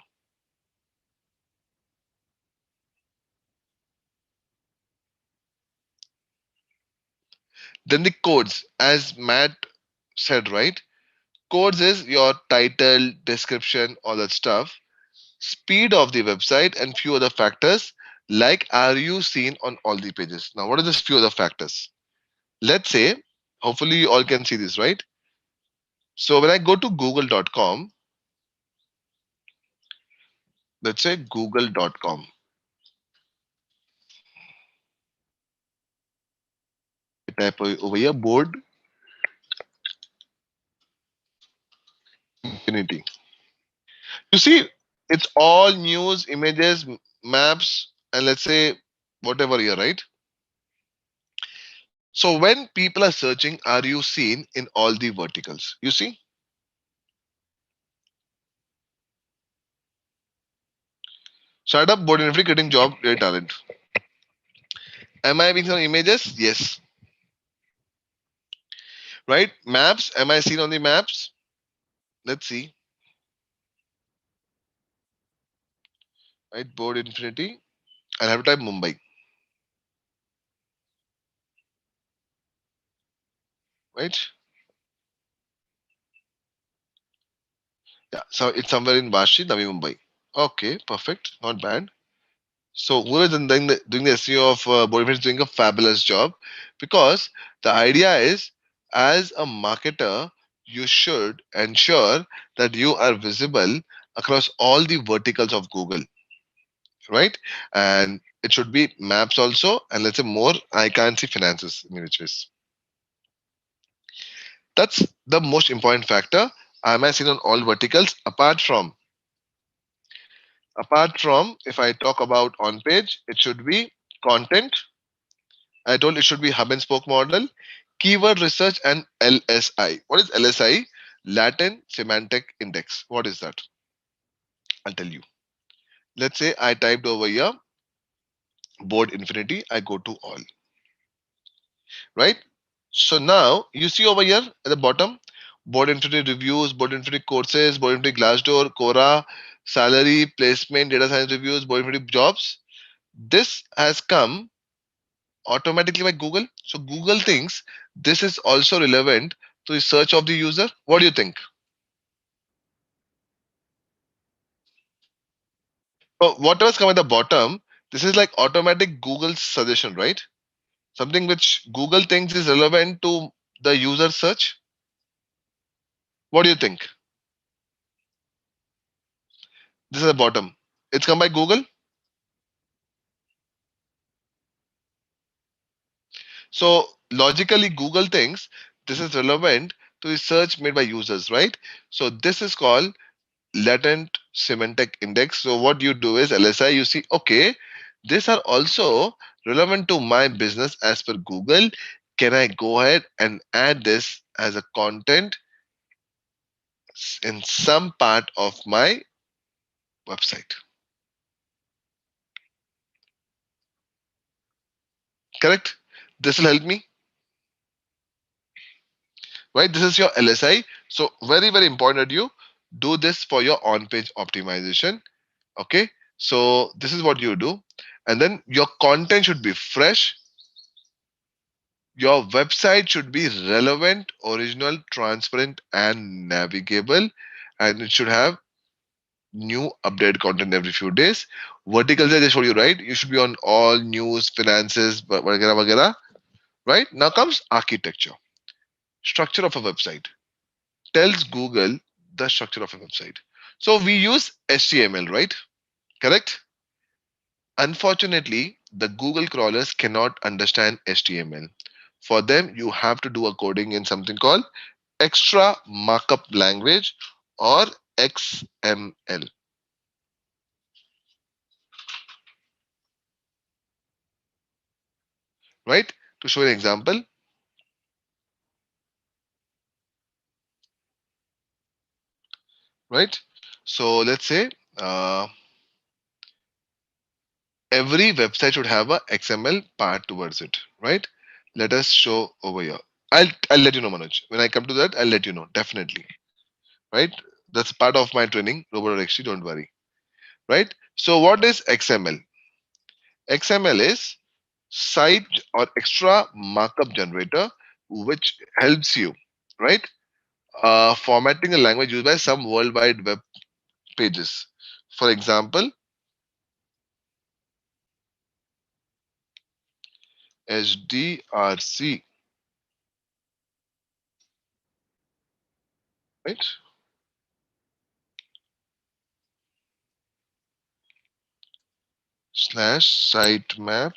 Then the codes, as Matt said, right? Codes is your title, description, all that stuff. Speed of the website and few other factors like are you seen on all the pages. Now, what are these few other factors? Let's say, hopefully you all can see this, right? So when I go to google.com, let's say google.com, I type over here board infinity. You see, it's all news, images, maps, and let's say whatever here, right? So when people are searching, are you seen in all the verticals? You see? Startup, board and free, creating job, great talent. Am I being on images? Yes. Right? Maps, am I seen on the maps? Let's see. Right? Board infinity. I'll have to type Mumbai. Right? Yeah. So it's somewhere in Vashi, Navi Mumbai. Okay, perfect. Not bad. So who is doing the SEO of board infinity is doing a fabulous job because the idea is as a marketer, you should ensure that you are visible across all the verticals of Google, right? And it should be maps also, and let's say more. I can't see finances in which ways. That's the most important factor. Am I seen on all verticals? Apart from if I talk about on page, it should be content. I told it should be hub and spoke model, keyword research, and LSI. What is LSI? Latin Semantic Index. What is that? I'll tell you. Let's say I typed over here board infinity. I go to all, right? So now you see over here at the bottom, board infinity reviews, board infinity courses, board infinity Glassdoor, Quora, salary, placement, data science reviews, board infinity jobs. This has come automatically by Google. So Google thinks this is also relevant to the search of the user. What do you think? So whatever's come at the bottom, this is like automatic Google suggestion, right? Something which Google thinks is relevant to the user search. What do you think? This is the bottom. It's come by Google. So logically, Google thinks this is relevant to the search made by users, right? So this is called latent semantic index. So what you do is LSI, you see, okay, these are also relevant to my business as per Google. Can I go ahead and add this as a content in some part of my website? Correct? This will help me, right? This is your LSI. So very, very important that you do this for your on-page optimization. Okay. So this is what you do. And then your content should be fresh. Your website should be relevant, original, transparent, and navigable. And it should have new updated content every few days. Verticals, I just showed you, right? You should be on all news, finances, vagara, vagara, right? Now comes architecture, structure of a website. Tells Google the structure of a website. So we use HTML, right? Correct? Unfortunately, the Google crawlers cannot understand HTML. For them, you have to do a coding in something called extra markup language or XML, right? To show an example, right? So let's say uh, every website should have a XML part towards it, right? Let us show over here. I'll let you know, Manoj. When I come to that, I'll let you know definitely, right? That's part of my training, Robot.xt. Don't worry, right? So what is XML? XML is site or extra markup generator, which helps you, right? Formatting a language used by some worldwide web pages. For example, HDRC, right? Slash sitemap.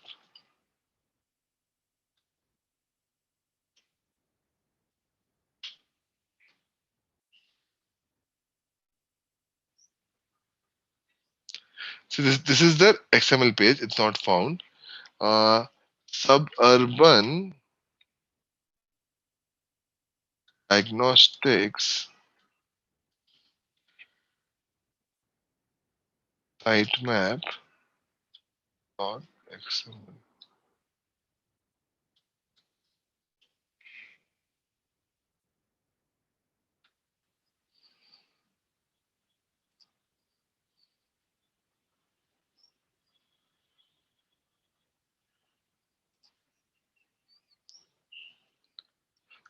So this is the XML page. It's not found. Suburban diagnostics sitemap dot XML.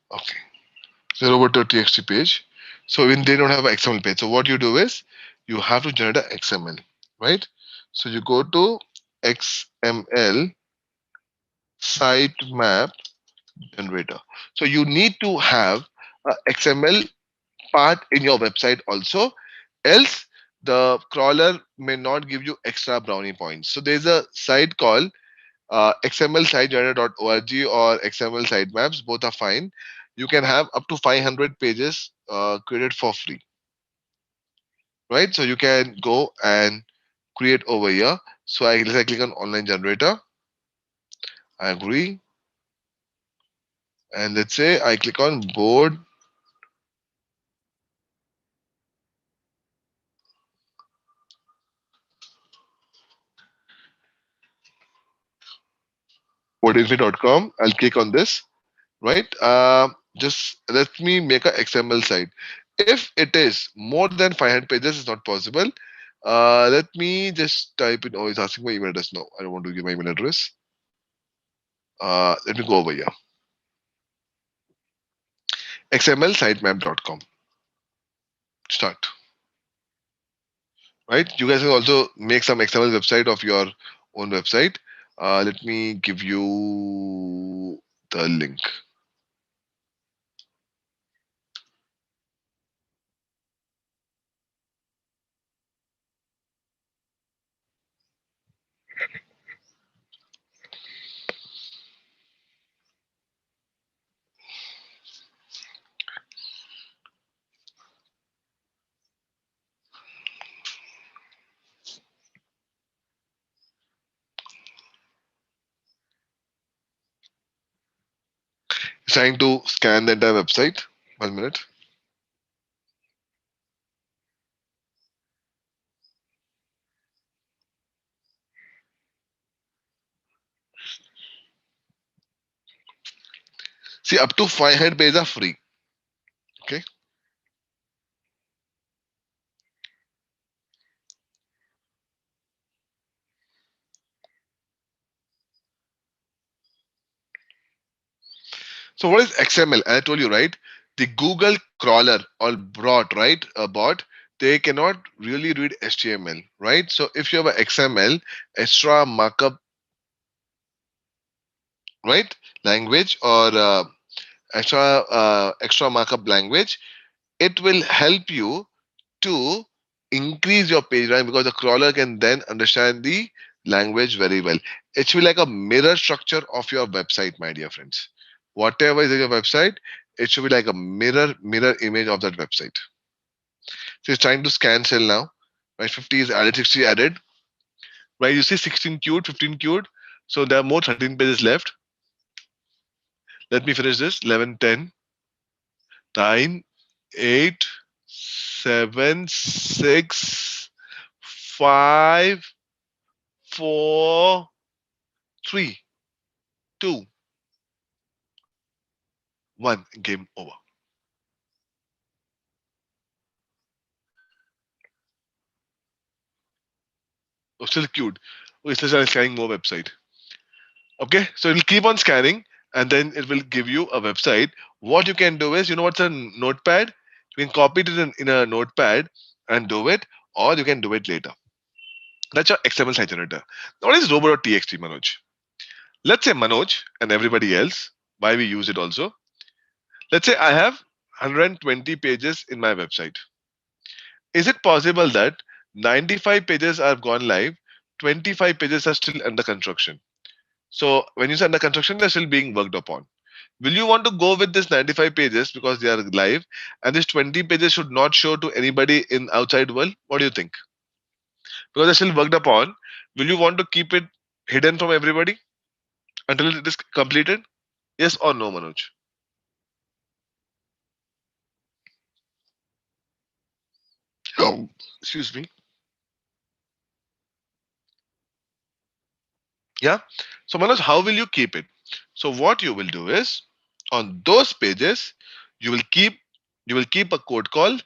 Okay. So over to TXT page. So when they don't have an XML page, so what you do is you have to generate an XML, right? So you go to XML sitemap generator. So you need to have a XML part in your website also, else the crawler may not give you extra brownie points. So there's a site called xmlsitegenerator.org or XML sitemaps. Both are fine. You can have up to 500 pages created for free, right? So you can go and create over here. So let's click on online generator. I agree. And let's say I click on boardinfo.com. I'll click on this, right? Just let me make a XML site. If it is more than 500 pages, it's not possible. Let me just type in. Oh, it's asking my email address. No, I don't want to give my email address. Let me go over here. xmlsitemap.com. Start. Right? You guys can also make some XML website of your own website. Let me give you the link. It's trying to scan the entire website. 1 minute. See, up to 500 pages are free. Okay. So what is XML? I told you, right? The Google crawler or bot, right? A bot, they cannot really read HTML, right? So if you have a XML, extra markup, right, language or extra markup language, it will help you to increase your page rank because the crawler can then understand the language very well. It should be like a mirror structure of your website, my dear friends. Whatever is in your website, it should be like a mirror image of that website. So it's trying to scan cell now. Right, 50 is added, 60 added. Right, you see 16 queued, 15 queued. So there are more 13 pages left. Let me finish this. 11, 10, 9, 8, 7, 6, 5, 4, 3, 2, 1. Game over. Oh, still queued. Oh, it's still scanning more website. Okay, so it'll keep on scanning and then it will give you a website. What you can do is, you know what's a notepad? You can copy it in a notepad and do it, or you can do it later. That's your XML site generator. Now, what is robo.txt, Manoj? Let's say Manoj and everybody else, why we use it also. Let's say I have 120 pages in my website. Is it possible that 95 pages have gone live, 25 pages are still under construction? So when you say under construction, they're still being worked upon. Will you want to go with this 95 pages because they are live, and this 20 pages should not show to anybody in outside world? What do you think? Because they're still worked upon, will you want to keep it hidden from everybody until it is completed? Yes or no, Manoj? Oh, excuse me. Yeah. So Manoj, how will you keep it? So what you will do is, on those pages, you will keep you will keep a code called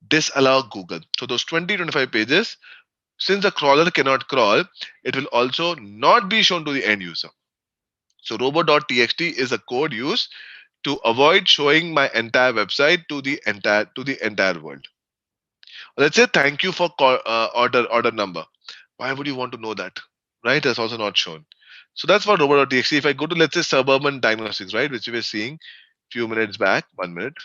disallow Google. So those 20-25 pages, since the crawler cannot crawl, it will also not be shown to the end user. So robo.txt is a code used to avoid showing my entire website to the entire world. Let's say thank you for order number. Why would you want to know that? Right? That's also not shown. So that's for robo.txt. If I go to, let's say, suburban diagnostics, right, which we were seeing few minutes back, 1 minute.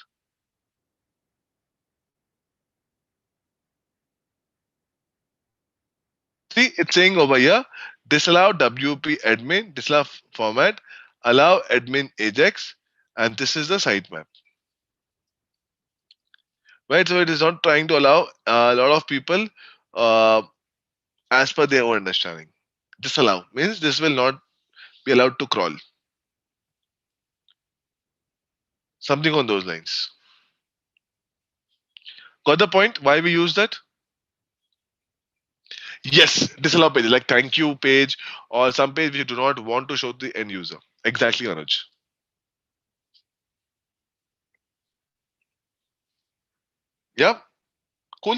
See, it's saying over here, disallow WP admin, disallow format, allow admin Ajax, and this is the sitemap, right? So it is not trying to allow a lot of people uh, as per their own understanding. Disallow means this will not be allowed to crawl. Something on those lines. Got the point? Why we use that? Yes, disallow page like thank you page or some page which you do not want to show to the end user. Exactly, Anuj. Yeah, cool.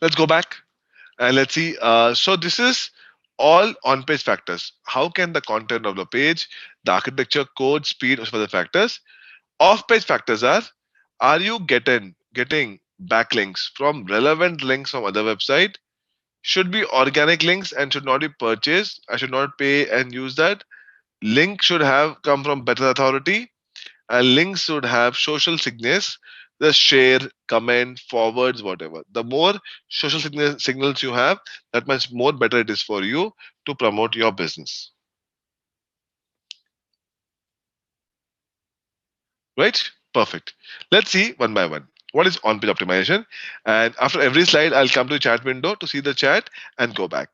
Let's go back. And let's see. So this is all on-page factors. How can the content of the page, the architecture, code, speed, for the factors? Off-page factors are you getting backlinks from relevant links from other website? Should be organic links and should not be purchased. I should not pay and use that. Link should have come from better authority, and links should have social signals, the share, comment, forwards, whatever. The more social signals you have, that much more better it is for you to promote your business. Right? Perfect. Let's see one by one. What is on-page optimization? And after every slide, I'll come to the chat window to see the chat and go back.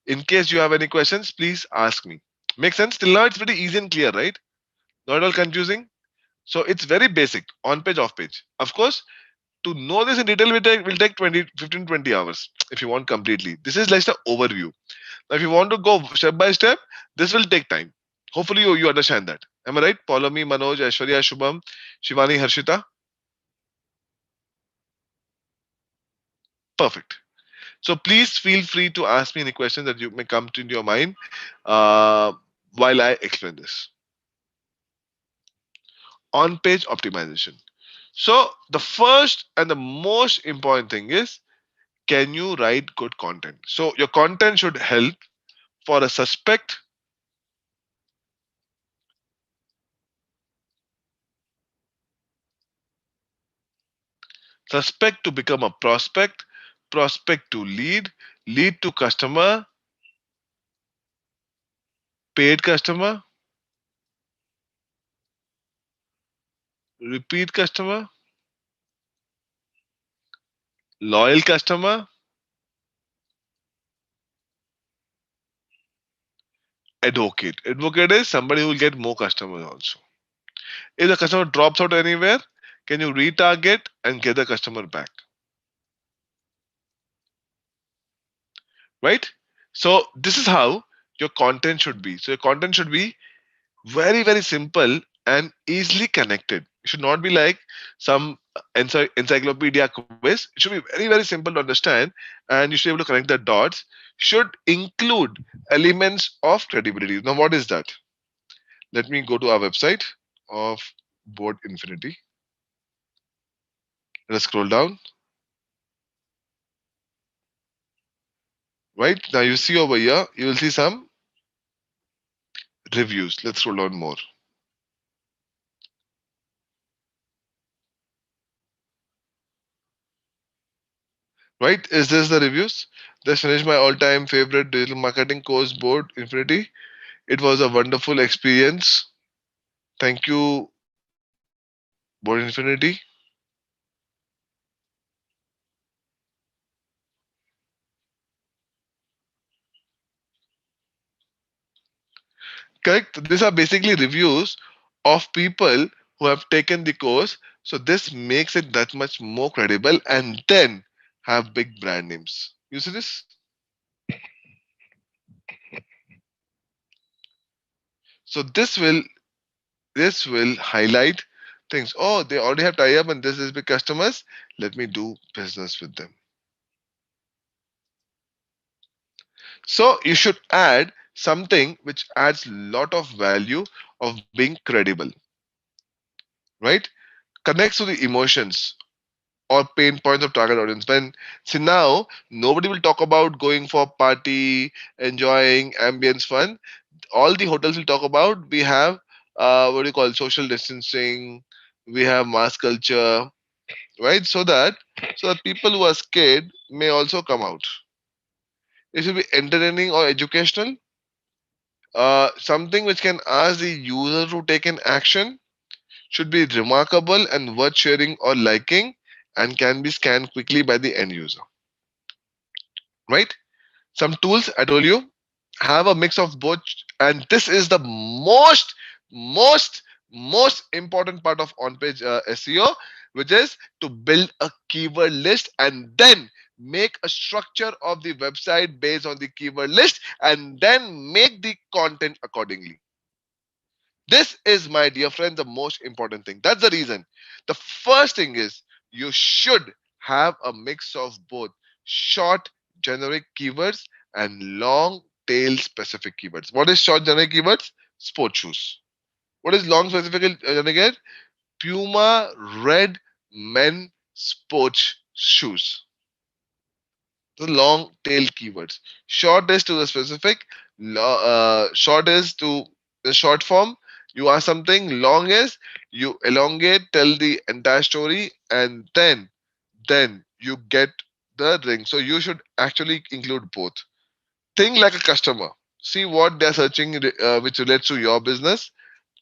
In case you have any questions, please ask me. Make sense? Till now, it's pretty easy and clear, right? Not at all confusing. So it's very basic, on-page, off-page. Of course, to know this in detail will take 15-20 hours if you want completely. This is like the overview. Now if you want to go step by step, this will take time. Hopefully you understand that. Am I right? Follow me, Manoj, Aishwarya, Shubham, Shivani, Harshita. Perfect. So please feel free to ask me any questions that you may come to your mind uh, while I explain this. On page optimization. So the first and the most important thing is, can you write good content? So your content should help for a suspect to become a prospect, prospect to lead, lead to customer, paid customer, repeat customer, loyal customer, advocate. Advocate is somebody who will get more customers also. If the customer drops out anywhere, can you retarget and get the customer back? Right? So this is how your content should be. So your content should be very, very simple and easily connected. It should not be like some encyclopedia quiz. It should be very, very simple to understand, and you should be able to connect the dots. Should include elements of credibility. Now, what is that? Let me go to our website of Board Infinity. Let's scroll down. Right now, you see over here, you will see some reviews. Let's scroll down more. Right? Is this the reviews? Just finished my all-time favorite digital marketing course, Board Infinity. It was a wonderful experience. Thank you, Board Infinity. Correct. These are basically reviews of people who have taken the course. So this makes it that much more credible and then have big brand names. You see this? So this will highlight things. Oh, they already have tie-up and this is big customers. Let me do business with them. So you should add something which adds lot of value of being credible, right? Connects to the emotions or pain points of target audience. When see now nobody will talk about going for party, enjoying ambience fun. All the hotels will talk about we have what do you call social distancing, we have mass culture, right? So that people who are scared may also come out. It should be entertaining or educational. Something which can ask the user to take an action, should be remarkable and worth sharing or liking, and can be scanned quickly by the end user. Right? Some tools I told you have a mix of both, and this is the most most important part of on-page SEO, which is to build a keyword list and then make a structure of the website based on the keyword list and then make the content accordingly. This is, my dear friend, the most important thing. That's the reason. The first thing is you should have a mix of both short generic keywords and long tail specific keywords. What is short generic keywords? Sport shoes. What is long specific generic? Puma red men sports shoes. The long tail keywords. Short is to the specific, short is to the short form. You ask something, long is you elongate, tell the entire story, and then you get the ring. So you should actually include both. Think like a customer. See what they're searching, which relates to your business.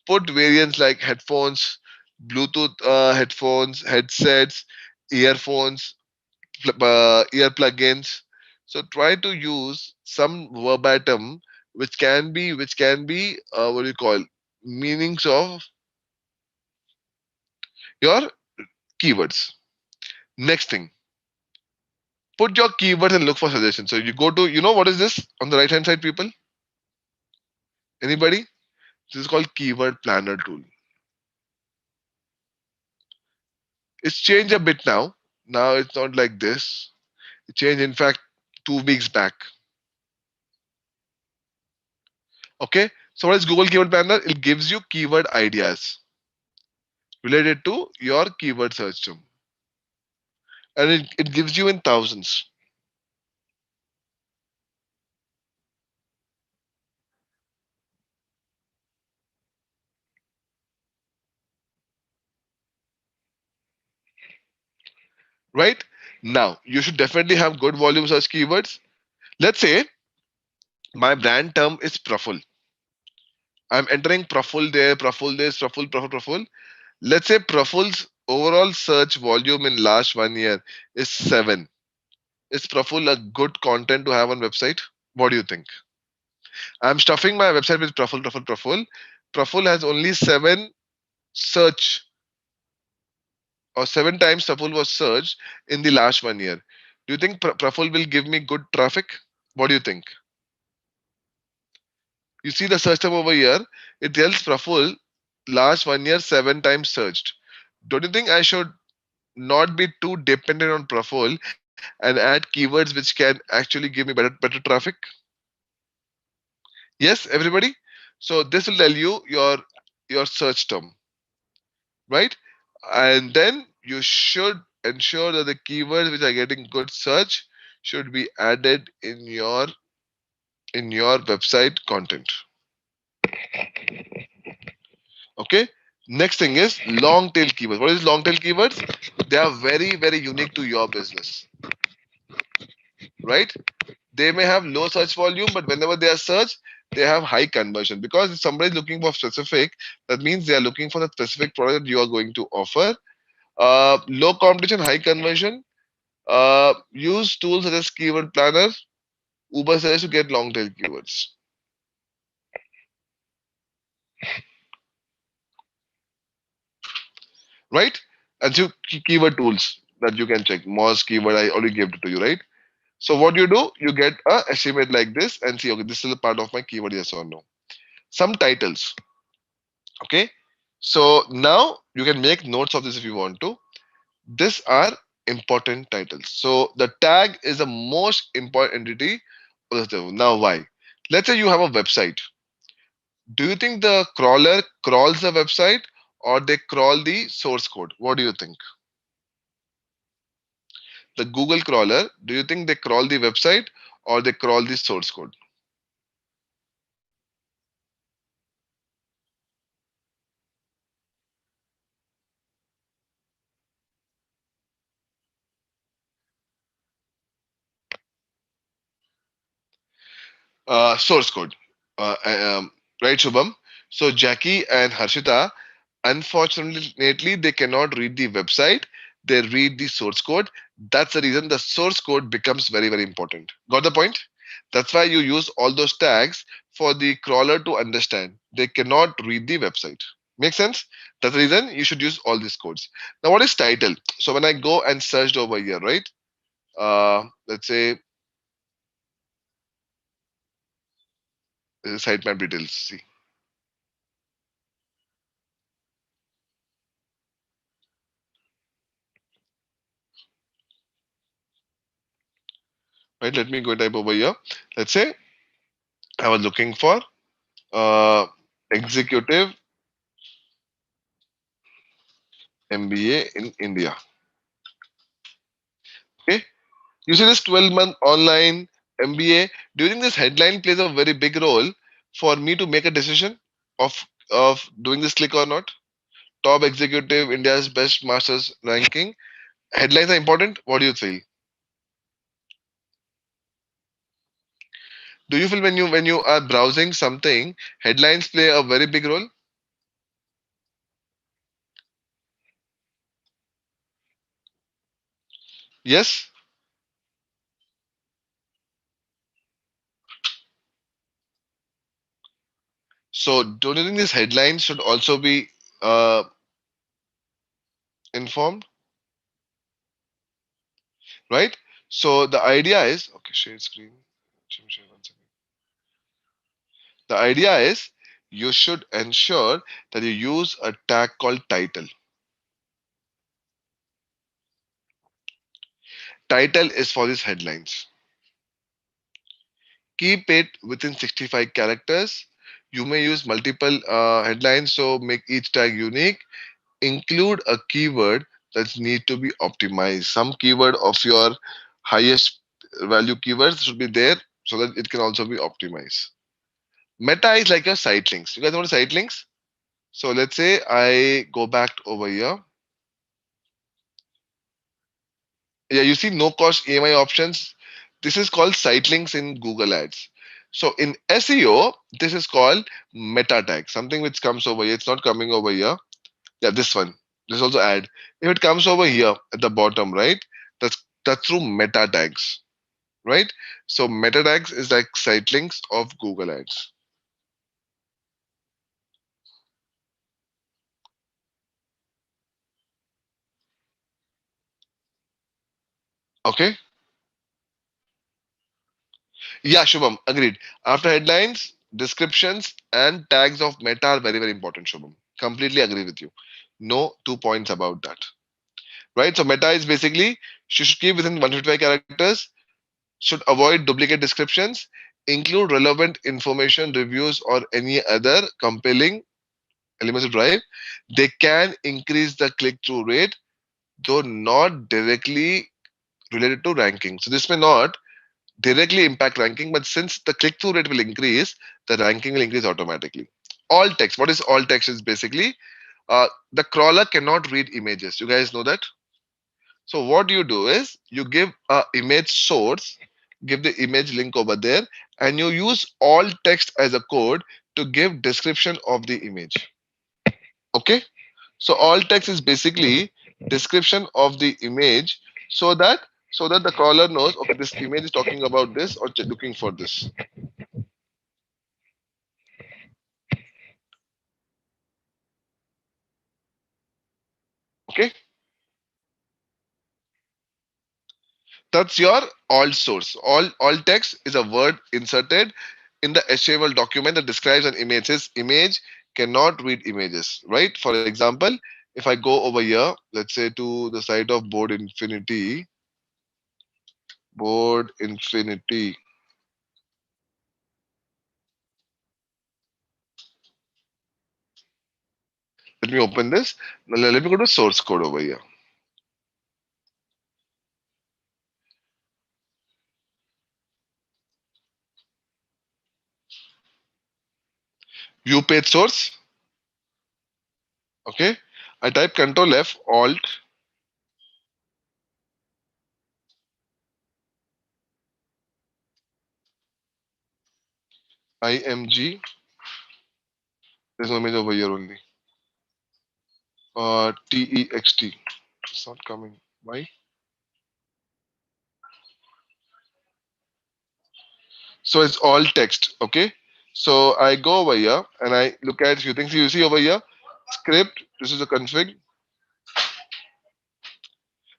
Put variants like headphones, Bluetooth headphones, headsets, earphones, ear plugins. So try to use some verbatim which can be what do you call meanings of your keywords. Next thing, put your keywords and look for suggestions. So you go to, what is this on the right hand side, people? Anybody? This is called keyword planner tool. It's changed a bit now. Now it's not like this. It changed, in fact, 2 weeks back. Okay. So what is Google Keyword Planner? It gives you keyword ideas related to your keyword search term, and it gives you in thousands. Right? Now you should definitely have good volume search keywords. Let's say my brand term is Praful. I'm entering Praful there, Praful this, Praful. Let's say Praful's overall search volume in last 1 year is 7. Is Praful a good content to have on website? What do you think? I'm stuffing my website with Praful. Praful has only 7 search, or 7 times Praful was searched in the last 1 year. Do you think Praful will give me good traffic? What do you think? You see the search term over here. It tells Praful last 1 year 7 times searched. Don't you think I should not be too dependent on Praful and add keywords which can actually give me better traffic? Yes, everybody. So this will tell you your search term, right? And then you should ensure that the keywords which are getting good search should be added in your website content. Okay. Next thing is long tail keywords. What is long tail keywords? They are very unique to your business, right? They may have low search volume, but whenever they are searched, they have high conversion. Because if somebody is looking for specific, that means they are looking for the specific product you are going to offer. Low competition, high conversion. Use tools such as Keyword Planner. Uber says to get long tail keywords, right? And so keyword tools that you can check. Moz keyword, I already gave it to you, right? So what you do, you get a estimate like this and see, okay, this is a part of my keyword, yes or no. Some titles, okay? So now you can make notes of this if you want to. These are important titles. So the tag is the most important entity of the term. Now why? Let's say you have a website. Do you think the crawler crawls the website or they crawl the source code? What do you think? The Google crawler, do you think they crawl the website or they crawl the source code? Source code. Right, Shubham? So Jackie and Harshita, unfortunately, they cannot read the website. They read the source code. That's the reason the source code becomes very important. Got the point? That's why you use all those tags for the crawler to understand. They cannot read the website. Make sense? That's the reason you should use all these codes. Now, what is title? So when I go and searched over here, right? Let's say sitemap details. See, right? Let me go type over here. Let's say I was looking for uh, executive MBA in India. Okay, you see this 12-month online MBA. Do you think this headline plays a very big role for me to make a decision of doing this click or not? Top executive, India's best masters ranking. Headlines are important. What do you feel? Do you feel when you are browsing something, headlines play a very big role? Yes. So don't you think these headlines should also be uh, informed, right? So the idea is okay. Share screen. Share one second. The idea is you should ensure that you use a tag called title. Title is for these headlines. Keep it within 65 characters. You may use multiple headlines, so make each tag unique. Include a keyword that need to be optimized. Some keyword of your highest value keywords should be there so that it can also be optimized. Meta is like your site links. You guys know what site links? So let's say I go back over here. Yeah, you see no cost EMI options. This is called site links in Google Ads. So in SEO, this is called meta tag, something which comes over here. It's not coming over here. Yeah, this one. This also add. If it comes over here at the bottom, right? That's through meta tags, right? So meta tags is like site links of Google Ads. Okay. Yeah, Shubham, agreed. After headlines, descriptions, and tags of meta are very important, Shubham. Completely agree with you. No 2 points about that. Right? So meta is basically should keep within 155 characters, should avoid duplicate descriptions, include relevant information, reviews, or any other compelling elements to drive. They can increase the click-through rate, though not directly related to ranking. So this may not directly impact ranking, but since the click-through rate will increase, the ranking will increase automatically. Alt text. What is alt text? Is basically the crawler cannot read images. You guys know that. So what you do is you give a image source, give the image link over there, and you use alt text as a code to give description of the image. Okay. So alt text is basically description of the image, so that the crawler knows, okay, this image is talking about this or looking for this. Okay, that's your alt source. Alt text is a word inserted in the HTML document that describes an image. Says image cannot read images, right? For example, if I go over here, let's say to the site of Board Infinity, let me open this. Now let me go to source code over here. View page source. Okay, I type Control F Alt IMG. There's no image over here only. TEXT. It's not coming. Why? So it's all text. Okay. So I go over here and I look at few things. You see over here, script. This is a config.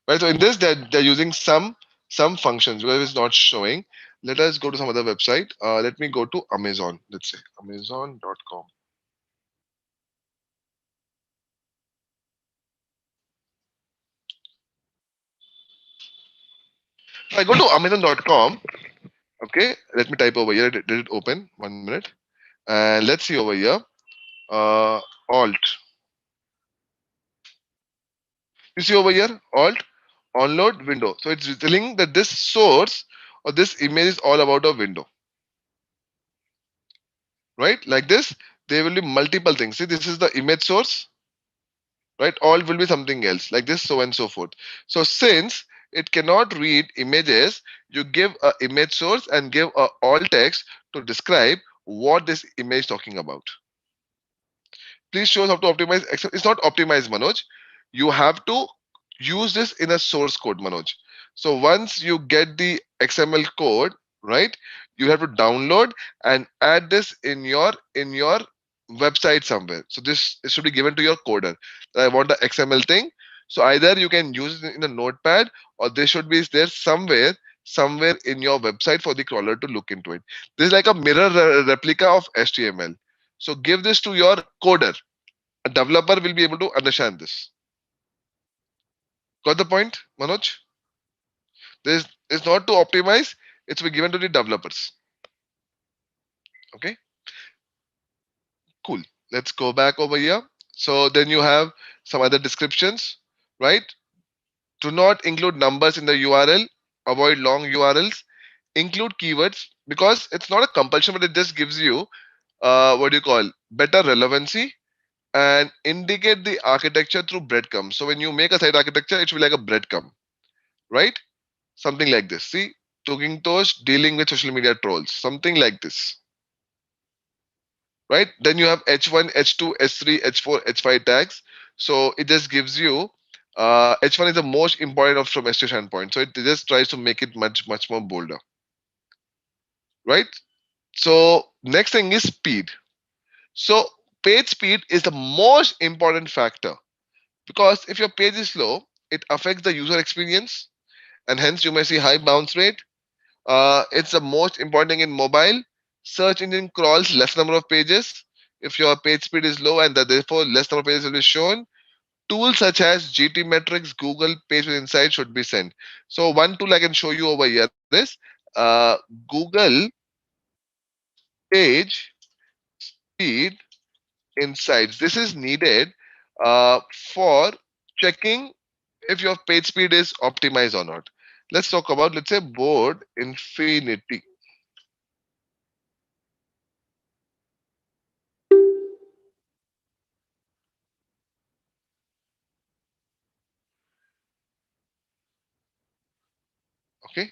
Right. So in this, they're using some functions because it's not showing. Let us go to some other website. Let me go to Amazon. Let's say Amazon.com. So I go to Amazon.com. Okay. Let me type over here. Did it open? 1 minute. And let's see over here. Alt. You see over here, Alt, onload window. So it's telling that this source or this image is all about a window, right? Like this, there will be multiple things. See, this is the image source, right? Alt will be something else, like this, so and so forth. So since it cannot read images, you give a image source and give a alt text to describe what this image is talking about. Please show us how to optimize Excel. It's not optimized, Manoj. You have to use this in a source code, Manoj. So once you get the XML code, right, you have to download and add this in your website somewhere. So this should be given to your coder. I want the XML thing. So either you can use it in a notepad or this should be there somewhere in your website for the crawler to look into it. This is like a mirror replica of HTML. So give this to your coder. A developer will be able to understand this. Got the point, Manoj? This is not to optimize, it's to be given to the developers. Okay, cool. Let's go back over here. So then you have some other descriptions, right? Do not include numbers in the URL, avoid long URLs, include keywords because it's not a compulsion, but it just gives you what do you call better relevancy and indicate the architecture through breadcrumbs. So when you make a site architecture, it will be like a breadcrumb, right? Something like this. See, talking toast, dealing with social media trolls, something like this, right? Then you have H1, H2, H3, H4, H5 tags. So it just gives you H1 is the most important of from SEO standpoint. So it just tries to make it much more bolder, right? So next thing is speed. So page speed is the most important factor because if your page is slow, it affects the user experience and hence you may see high bounce rate. It's the most important thing in mobile. Search engine crawls less number of pages. If your page speed is low and that therefore less number of pages will be shown. tools such as GT Metrics, Google Page with Insights should be sent. So one tool I can show you over here is Google Page Speed Insights. This is needed for checking if your page speed is optimized or not. Let's talk about, let's say, Board Infinity. Okay.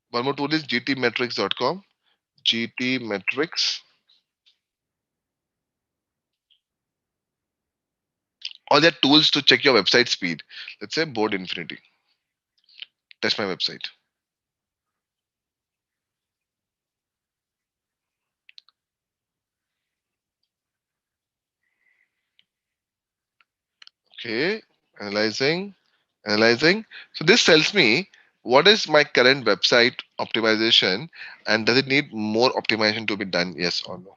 One more tool is gtmetrics.com. GTmetrics. All their tools to check your website speed. Let's say Board Infinity. Test my website. Okay. Analyzing. Analyzing. So this tells me what is my current website optimization and does it need more optimization to be done? Yes or no?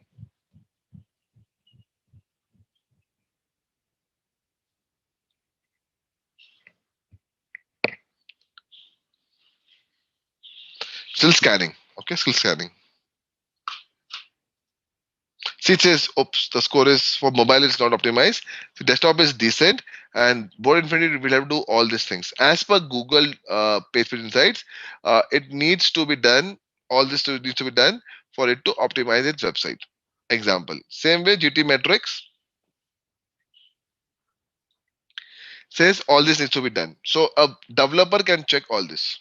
Still scanning. Okay, still scanning. See, it says, oops, the score is for mobile is not optimized. The desktop is decent, and Board Infinity will have to do all these things. As per Google PageSpeed Insights, it needs to be done. All this needs to be done for it to optimize its website. Example. Same way, GT Metrics says all this needs to be done. So a developer can check all this,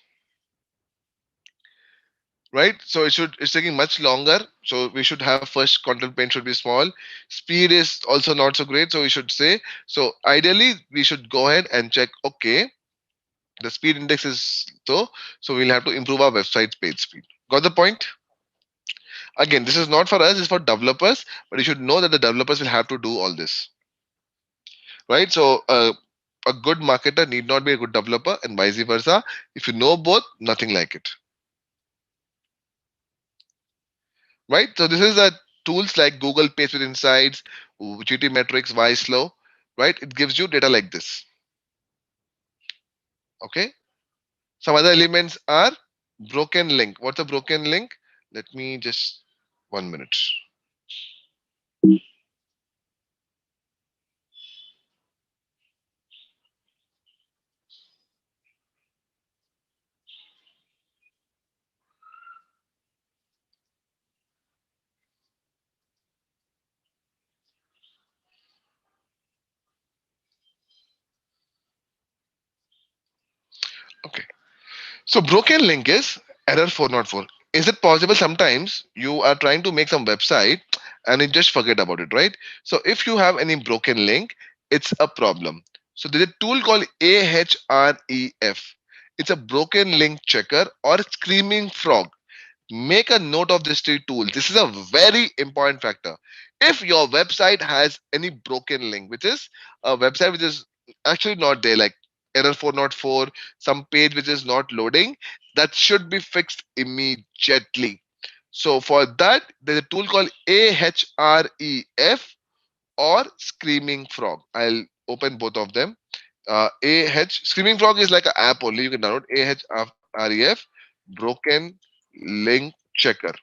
right? So it's taking much longer. So we should have first content pane should be small. Speed is also not so great. So we should say, so ideally we should go ahead and check, okay, the speed index is so we'll have to improve our website's page speed. Got the point? Again, this is not for us, it's for developers, but you should know that the developers will have to do all this, right? So a good marketer need not be a good developer and vice versa. If you know both, nothing like it, right? So this is a tools like Google Page with Insights, GT Metrics, Slow, right? It gives you data like this. Okay. Some other elements are broken link. What's a broken link? Let me just 1 minute. Okay. So broken link is error 404. Is it possible sometimes you are trying to make some website and you just forget about it, right? So if you have any broken link, it's a problem. So there's a tool called AHREF. It's a broken link checker or screaming frog. Make a note of these three tools. This is a very important factor. If your website has any broken link, which is a website which is actually not there, like error 404, some page which is not loading, that should be fixed immediately. So for that, there's a tool called AHREF or Screaming Frog. I'll open both of them. Screaming Frog is like an app only. You can download AHREF Broken Link Checker.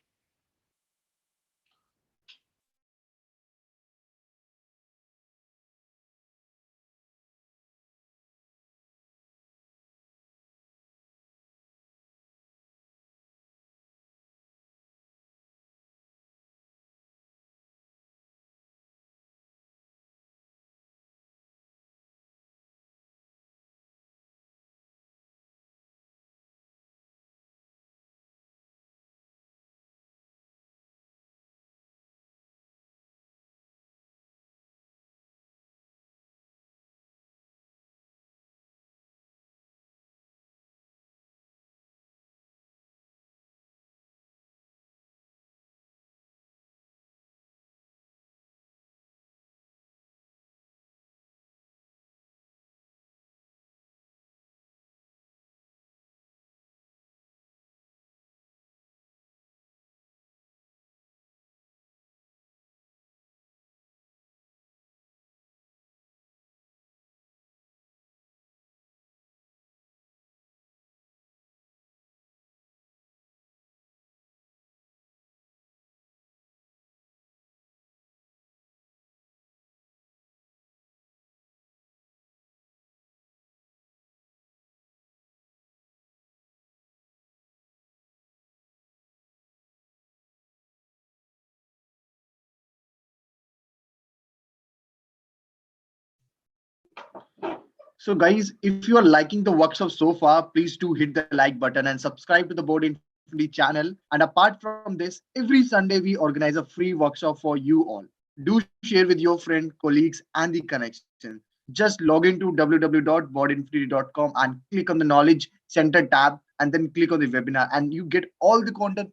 So, guys, if you are liking the workshop so far, please do hit the like button and subscribe to the Board Infinity channel. And apart from this, every Sunday we organize a free workshop for you all. Do share with your friend, colleagues, and the connection. Just log into www.boardinfinity.com and click on the Knowledge Center tab, and then click on the webinar, and you get all the content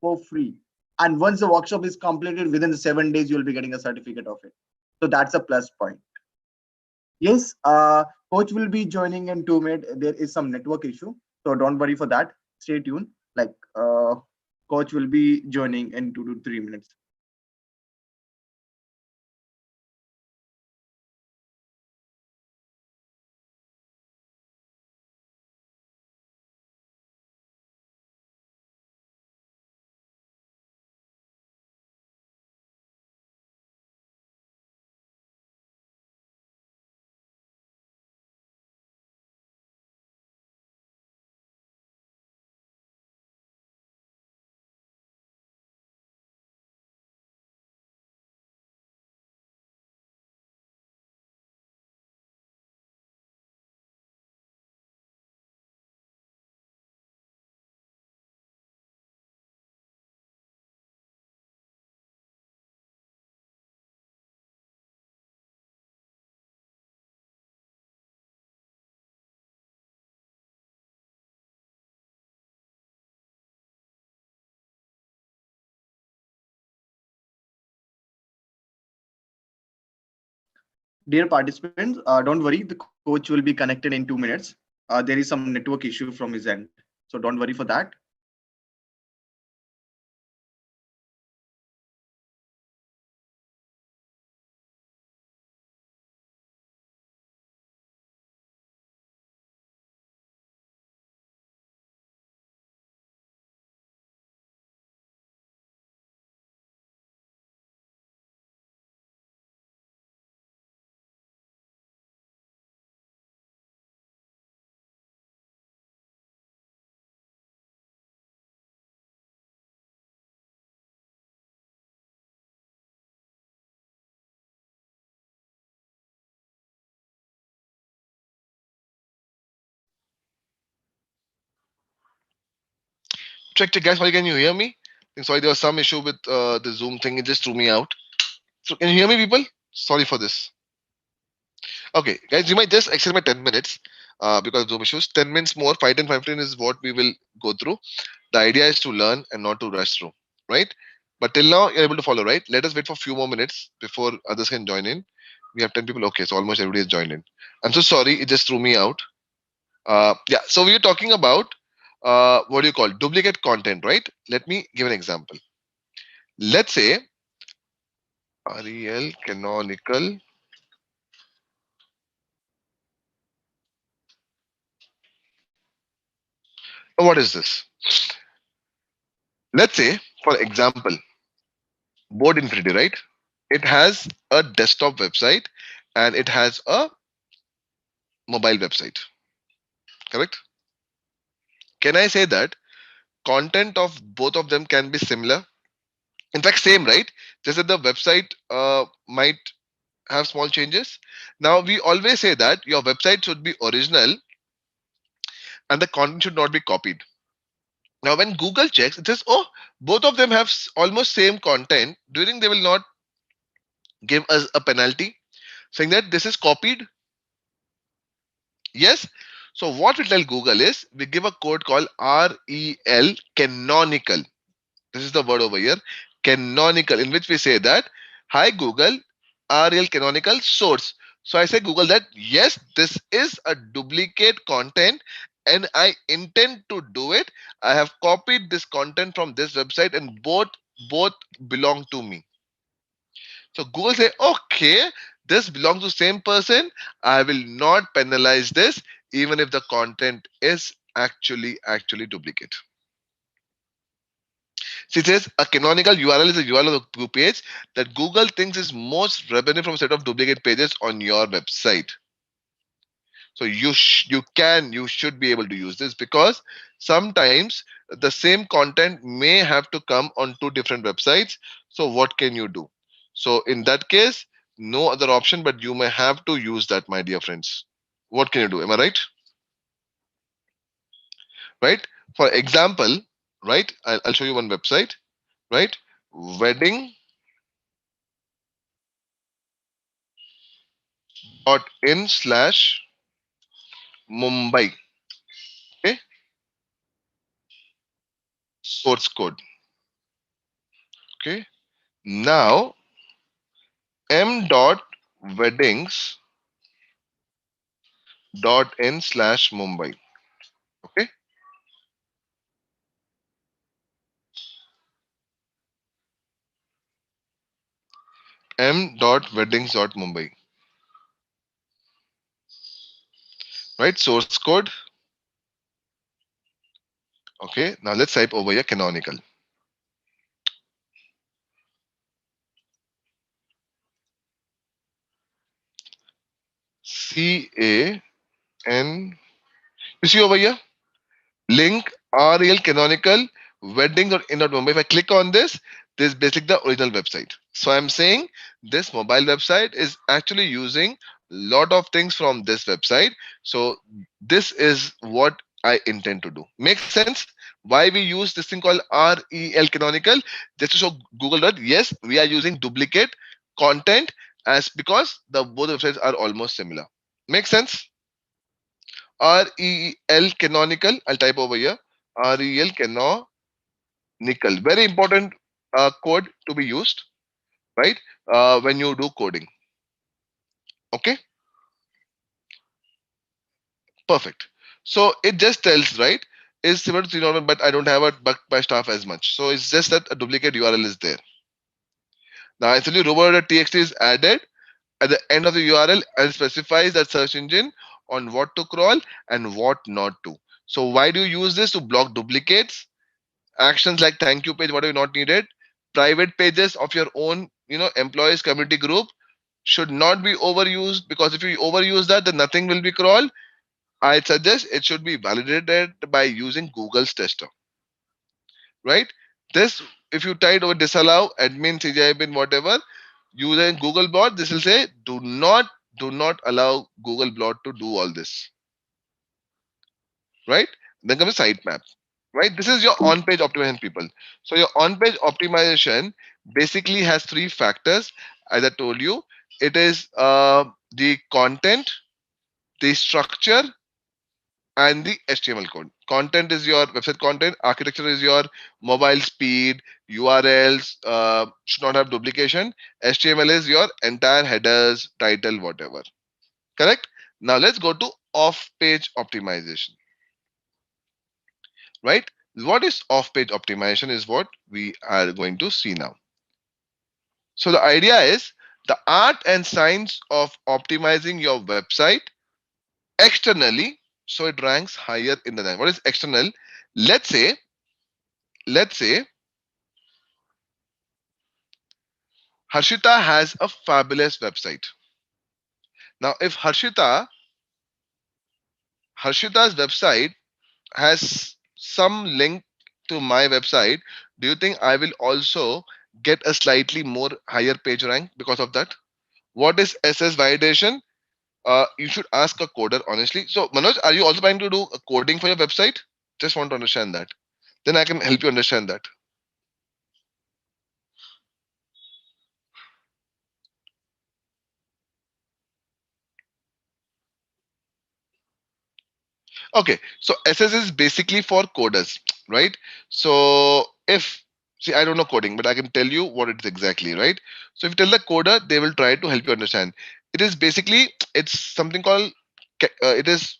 for free. And once the workshop is completed within the 7 days, you'll be getting a certificate of it. So that's a plus point. Yes, coach will be joining in 2 minutes. There is some network issue, so don't worry for that. Stay tuned. Like coach will be joining in 2 to 3 minutes. Dear participants, don't worry. The coach will be connected in 2 minutes. There is some network issue from his end, so don't worry for that. Check, guys. Sorry, can you hear me? Sorry, there was some issue with the Zoom thing. It just threw me out. So can you hear me, people? Sorry for this. Okay, guys, you might just extend my 10 minutes because of Zoom issues. 10 minutes more, 5 10, 15 is what we will go through. The idea is to learn and not to rush through, right? But till now, you're able to follow, right? Let us wait for a few more minutes before others can join in. We have 10 people. Okay, so almost everybody has joined in. I'm so sorry, it just threw me out. Yeah, so we are talking about what do you call duplicate content, right? Let me give an example. Let's say REL canonical. What is this? Let's say, for example, Board Infinity, right? It has a desktop website and it has a mobile website, correct? Can I say that content of both of them can be similar? In fact, same, right? Just that the website might have small changes. Now, we always say that your website should be original and the content should not be copied. Now, when Google checks, it says, oh, both of them have almost same content. During they will not give us a penalty saying that this is copied. Yes. So what we tell Google is we give a code called REL canonical. This is the word over here, canonical, in which we say that, hi Google, REL canonical source. So I say Google that yes, this is a duplicate content and I intend to do it. I have copied this content from this website and both belong to me. So Google say, okay, this belongs to same person. I will not penalize this, even if the content is actually duplicate. So it says a canonical URL is a URL of the group page that Google thinks is most revenue from a set of duplicate pages on your website. So you should be able to use this because sometimes the same content may have to come on two different websites. So what can you do? So in that case, no other option, but you may have to use that, my dear friends. what can you do? Am I right? Right? For example, right? I'll show you one website, right? Wedding dot in slash Mumbai. Okay, source code. Okay, now m dot weddings dot in slash Mumbai. Okay, m dot weddings dot Mumbai. Right, source code. Okay, now let's type over here canonical. CAN. You see over here? Link REL canonical weddings or in Mumbai. If I click on this is basically the original website. So I'm saying this mobile website is actually using lot of things from this website. So this is what I intend to do. Makes sense? Why we use this thing called REL canonical? Just to show Google that yes, we are using duplicate content as because the both websites are almost similar. Makes sense? REL canonical. I'll type over here. REL canonical. Very important code to be used, right? When you do coding. Okay, perfect. So it just tells, right? Is similar to 3.1, but I don't have it bucked by staff as much. So it's just that a duplicate URL is there. Now essentially robot.txt is added at the end of the URL and specifies that search engine on what to crawl and what not to. So why do you use this? To block duplicates, actions like thank you page, whatever not needed, private pages of your own, employees community group should not be overused, because if you overuse that, then nothing will be crawled. I suggest it should be validated by using Google's tester, right? This, if you type over disallow admin CGI bin whatever using Google bot, this will say do not allow Google bot to do all this, right? Then comes the sitemap, right? This is your on-page optimization, people. So your on-page optimization basically has three factors. As I told you, it is the content, the structure, and the HTML code. Content is your website content. Architecture is your mobile speed, URLs should not have duplication. HTML is your entire headers, title, whatever. Correct? Now let's go to off-page optimization. Right? What is off-page optimization is what we are going to see now. So the idea is the art and science of optimizing your website externally so it ranks higher in the rank. What is external? Let's say, let's say Harshita has a fabulous website. Now, if Harshita's website has some link to my website, do you think I will also get a slightly more higher page rank because of that? What is SS validation? You should ask a coder, honestly. So, Manoj, are you also trying to do a coding for your website? Just want to understand that. Then I can help you understand that. Okay, so SS is basically for coders, right? So if see, I don't know coding, but I can tell you what it is exactly, right? So if you tell the coder, they will try to help you understand. It is basically it's something called it is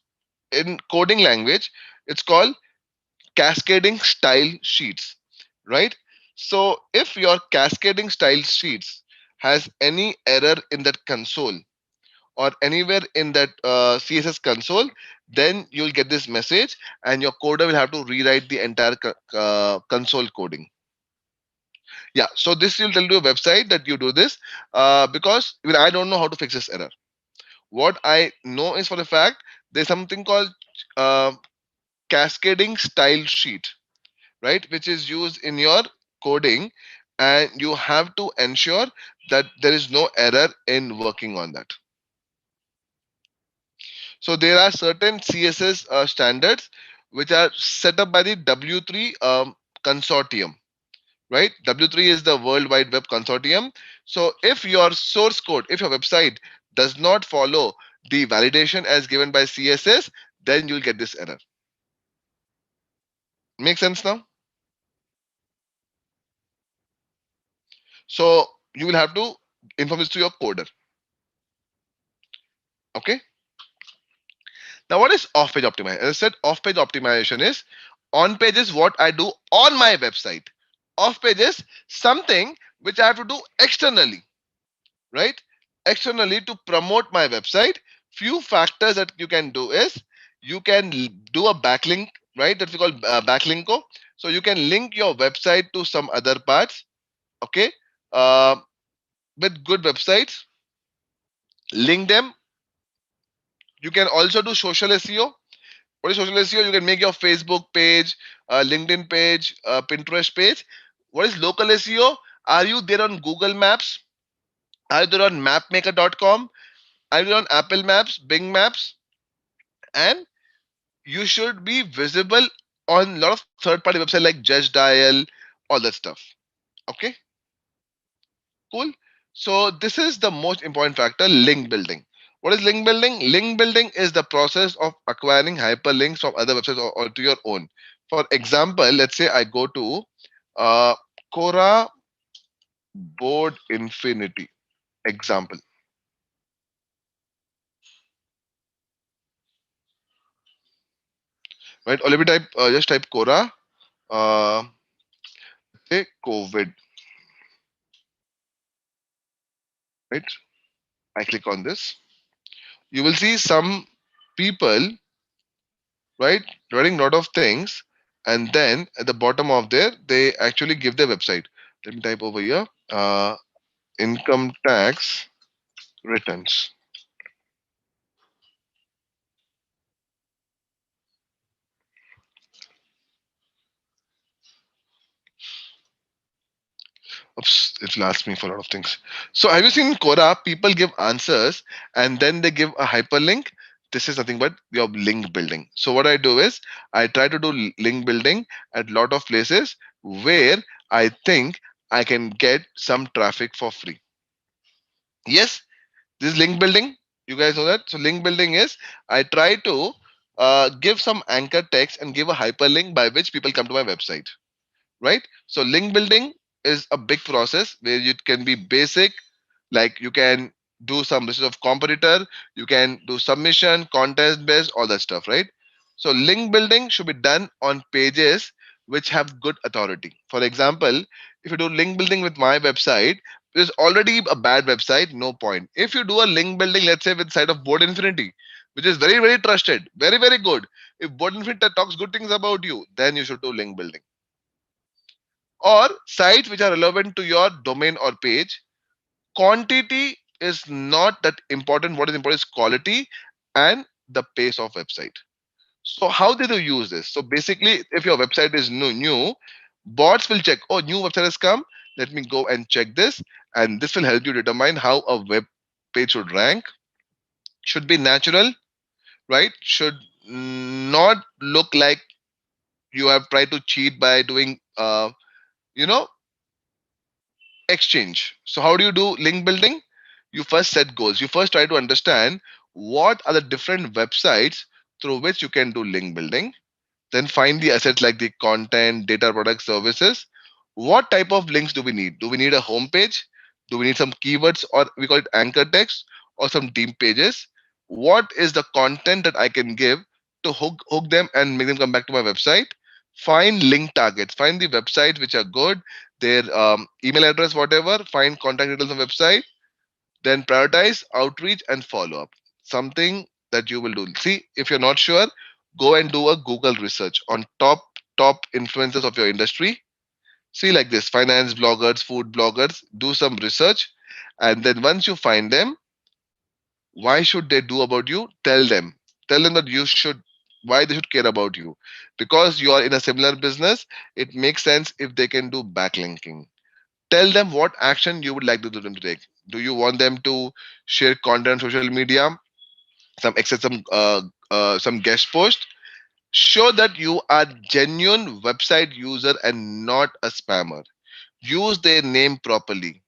in coding language. It's called cascading style sheets, right? So if your cascading style sheets has any error in that console or anywhere in that CSS console, then you'll get this message and your coder will have to rewrite the entire console coding. Yeah, so this will tell you a website that you do this because even I don't know how to fix this error. What I know is for the fact there's something called uh, cascading style sheet, right, which is used in your coding, and you have to ensure that there is no error in working on that. So there are certain CSS standards which are set up by the W3 consortium, right? W3 is the World Wide Web Consortium. So if your source code, if your website does not follow the validation as given by CSS, then you'll get this error. Make sense now? So you will have to inform this to your coder. Okay. Now, what is off-page optimization? As I said, off-page optimization is on page is what I do on my website. Off-page is something which I have to do externally, right? Externally to promote my website. Few factors that you can do is you can do a backlink, right? That we call backlinko. So you can link your website to some other parts, okay? Uh, with good websites, link them. You can also do social SEO. What is social SEO? You can make your Facebook page, LinkedIn page, Pinterest page. What is local SEO? Are you there on Google Maps? Are you there on mapmaker.com? Are you there on Apple Maps, Bing Maps? And you should be visible on a lot of third-party websites like Just Dial, all that stuff. Okay, cool. So this is the most important factor, link building. What is link building? Link building is the process of acquiring hyperlinks from other websites or to your own. For example, let's say I go to uh, Cora Board Infinity example, right? Or let me type just type Cora, uh, say COVID, right? I click on this. You will see some people, right, writing a lot of things, and then at the bottom of there, they actually give their website. Let me type over here, income tax returns. Oops, it'll ask me for a lot of things. So have you seen Quora? People give answers and then they give a hyperlink. This is nothing but your link building. So what I do is I try to do link building at a lot of places where I think I can get some traffic for free. Yes, this is link building. You guys know that. So link building is I try to give some anchor text and give a hyperlink by which people come to my website, right? So link building is a big process where it can be basic, like you can do some research of competitor, you can do submission, contest based, all that stuff, right? So link building should be done on pages which have good authority. For example, if you do link building with my website, there's already a bad website, no point. If you do a link building, let's say with site of Board Infinity, which is very, very trusted, very, very good. If Board Infinity talks good things about you, then you should do link building. Or sites which are relevant to your domain or page. Quantity is not that important. What is important is quality and the pace of website. So how did you use this? So basically, if your website is new, bots will check, oh, new website has come. Let me go and check this. And this will help you determine how a web page should rank. Should be natural, right? Should not look like you have tried to cheat by doing, you know, exchange. So how do you do link building? You first set goals. You first try to understand what are the different websites through which you can do link building. Then find the assets like the content, data, product, services. What type of links do we need? Do we need a home page? Do we need some keywords, or we call it anchor text, or some deep pages? What is the content that I can give to hook them and make them come back to my website? Find link targets. Find the websites which are good, their email address, whatever. Find contact details on website. Then prioritize outreach and follow up. Something that you will do. See, if you're not sure, go and do a Google research on top influencers of your industry. See, like this, finance bloggers, food bloggers, do some research, and then once you find them, why should they do about you? Tell them that you should, why they should care about you, because you are in a similar business. It makes sense if they can do backlinking. Tell them what action you would like to do them to take. Do you want them to share content on social media? some guest post. Show that you are genuine website user and not a spammer. Use their name properly.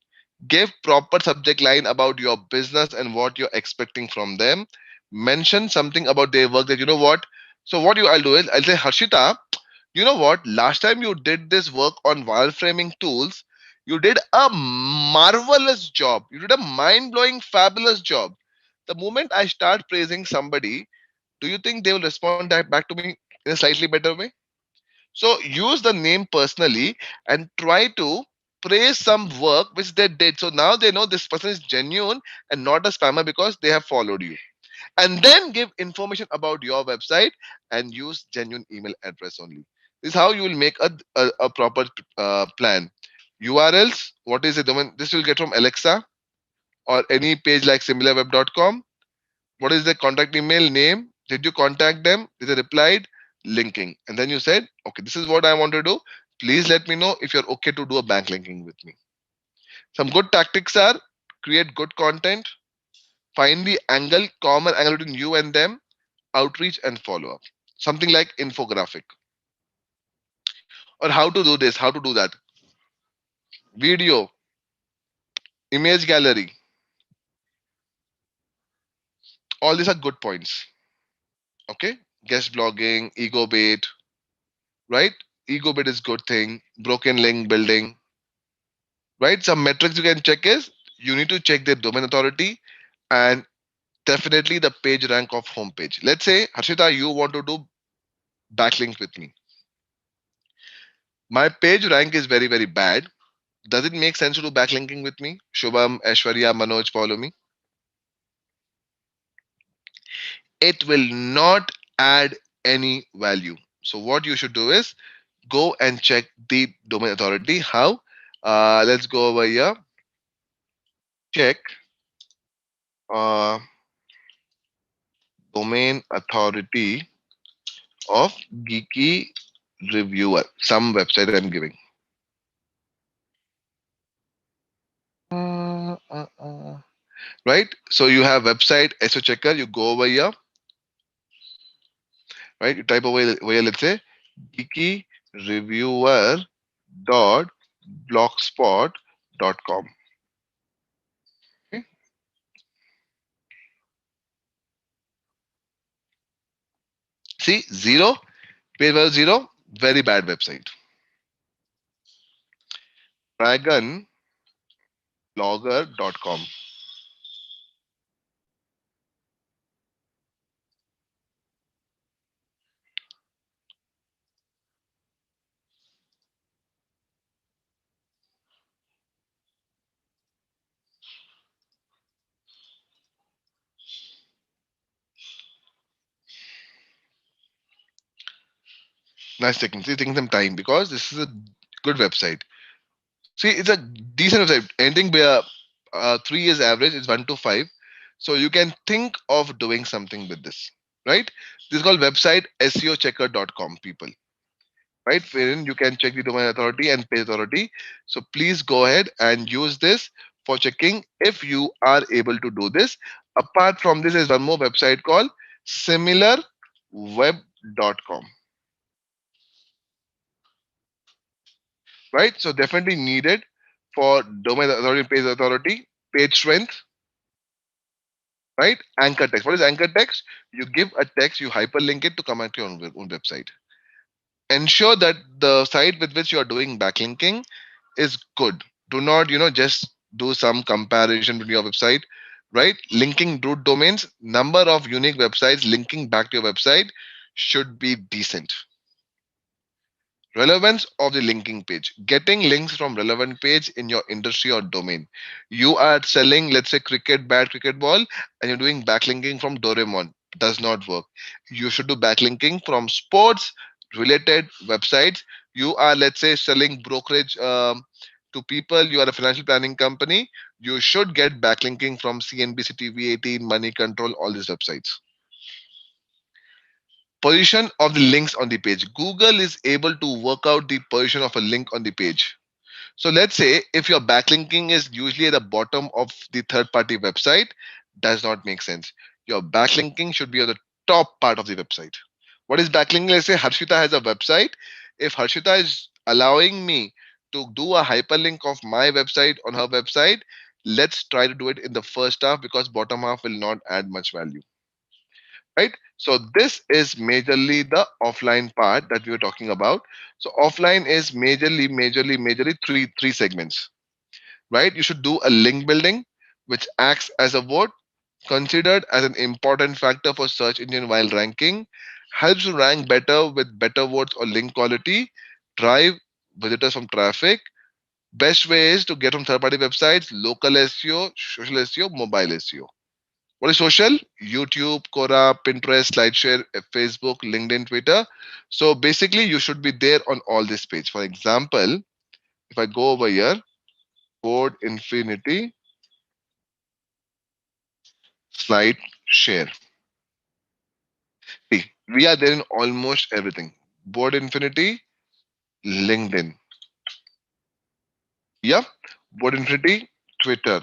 Give proper subject line about your business and what you're expecting from them. Mention something about their work that you know what. So what you I'll do is I'll say, Harshita, you know what? Last time you did this work on wireframing tools, you did a marvelous job. You did a mind-blowing, fabulous job. The moment I start praising somebody, do you think they will respond back to me in a slightly better way? So use the name personally and try to praise some work which they did. So now they know this person is genuine and not a spammer because they have followed you. And then give information about your website and use genuine email address only. This is how you will make a proper plan. URLs, what is the domain? This will get from Alexa or any page like similarweb.com. What is the contact email name? Did you contact them? Did they replied? Linking. And then you said, okay, this is what I want to do. Please let me know if you're okay to do a backlinking with me. Some good tactics are create good content, find the angle, common angle between you and them, outreach and follow up. Something like infographic. Or how to do this, how to do that. Video, image gallery. All these are good points. Okay. Guest blogging, ego bait, right? Ego bait is good thing. Broken link building, right? Some metrics you can check is you need to check the domain authority and definitely the page rank of homepage. Let's say, Harshita, you want to do backlink with me. My page rank is very, very bad. Does it make sense to do backlinking with me? Shubham, Aishwarya, Manoj, follow me. It will not add any value. So what you should do is go and check the domain authority. How? Let's go over here. Check uh, domain authority of Geeky Reviewer. Some website I'm giving. Right? So you have website SEO checker. You go over here, right? You type over here. Let's say Geeky Reviewer dot blogspot dot com. Okay. See, zero, page value zero, very bad website. Dragonblogger.com. Nice taking. See, taking some time because this is a good website. See, it's a decent website. Anything by 3 years average is 1 to 5. So you can think of doing something with this, right? This is called website SEOchecker.com, people, right? Wherein you can check the domain authority and page authority. So please go ahead and use this for checking if you are able to do this. Apart from this, is one more website called similarweb.com, right? So definitely needed for domain authority, page strength, right? Anchor text. What is anchor text? You give a text, you hyperlink it to come at your own website. Ensure that the site with which you are doing backlinking is good. Do not, just do some comparison with your website, right? Linking root domains, number of unique websites linking back to your website should be decent. Relevance of the linking page. Getting links from relevant page in your industry or domain. You are selling, let's say, cricket bat, cricket ball, and you're doing backlinking from Doraemon. Does not work. You should do backlinking from sports related websites. You are, let's say, selling brokerage to people. You are a financial planning company. You should get backlinking from CNBC TV 18, Money Control, all these websites. Position of the links on the page. Google is able to work out the position of a link on the page. So let's say if your backlinking is usually at the bottom of the third party website, does not make sense. Your backlinking should be on the top part of the website. What is backlinking? Let's say Harshita has a website. If Harshita is allowing me to do a hyperlink of my website on her website, let's try to do it in the first half because bottom half will not add much value, right? So this is majorly the offline part that we were talking about. So offline is majorly three segments, right? You should do a link building, which acts as a vote, considered as an important factor for search engine while ranking, helps you rank better with better votes or link quality, drive visitors from traffic. Best way is to get from third party websites, local SEO, social SEO, mobile SEO. What is social? YouTube, Quora, Pinterest, SlideShare, Facebook, LinkedIn, Twitter. So basically, you should be there on all this page. For example, if I go over here, Board Infinity, Slide Share. See, we are there in almost everything. Board Infinity, LinkedIn. Yeah. Board Infinity, Twitter.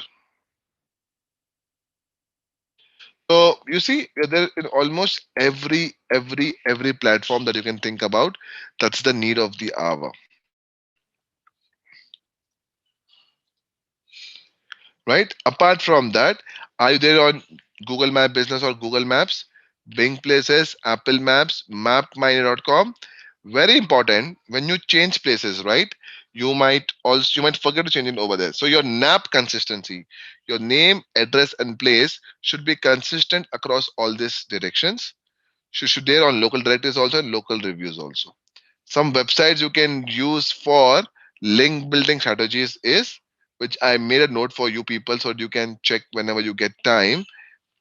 So you see, we are there in almost every platform that you can think about. That's the need of the hour. Right? Apart from that, are you there on Google My Business or Google Maps, Bing Places, Apple Maps, MapMiner.com? Very important when you change places, right? You might forget to change it over there. So your NAP consistency, your name, address, and place should be consistent across all these directions. Should there on local directories also and local reviews also. Some websites you can use for link building strategies is, which I made a note for you people so that you can check whenever you get time,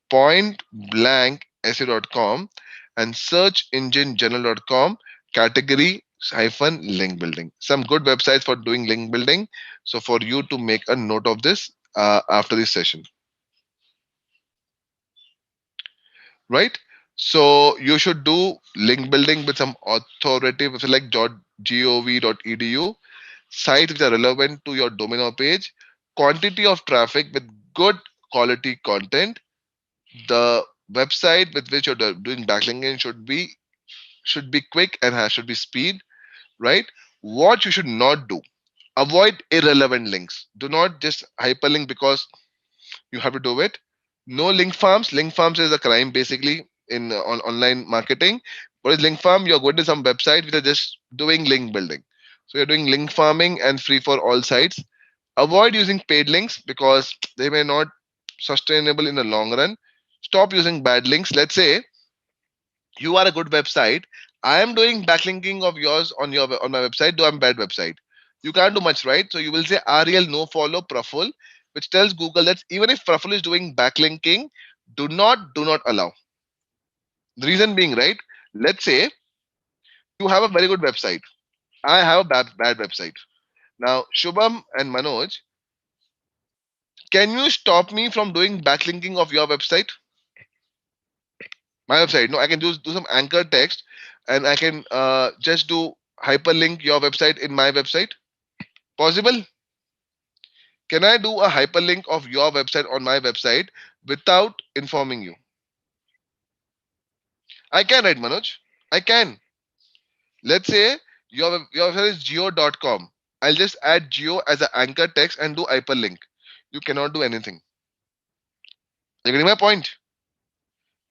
point blank SEO.com and search engine journal.com category hyphen link building. Some good websites for doing link building. So for you to make a note of this after this session, right? So you should do link building with some authoritative website like gov.edu, sites which are relevant to your domain or page, quantity of traffic with good quality content. The website with which you're doing backlinking should be quick and should be speed, right? What you should not do: avoid irrelevant links. Do not just hyperlink because you have to do it. No link farms. Link farms is a crime basically in on online marketing. What is link farm? You're going to some website which are just doing link building. So you're doing link farming and free for all sites. Avoid using paid links because they may not sustainable in the long run. Stop using bad links. Let's say you are a good website. I am doing backlinking of yours on on my website. Do I'm a bad website? You can't do much, right? So you will say REL no follow Praful, which tells Google that even if Praful is doing backlinking, do not allow. The reason being, right? Let's say you have a very good website. I have a bad website. Now, Shubham and Manoj, can you stop me from doing backlinking of your website? My website. No, I can do some anchor text and I can just do hyperlink your website in my website. Possible? Can I do a hyperlink of your website on my website without informing you? I can, right, Manoj? I can. Let's say your website is geo.com. I'll just add geo as an anchor text and do hyperlink. You cannot do anything. You getting my point?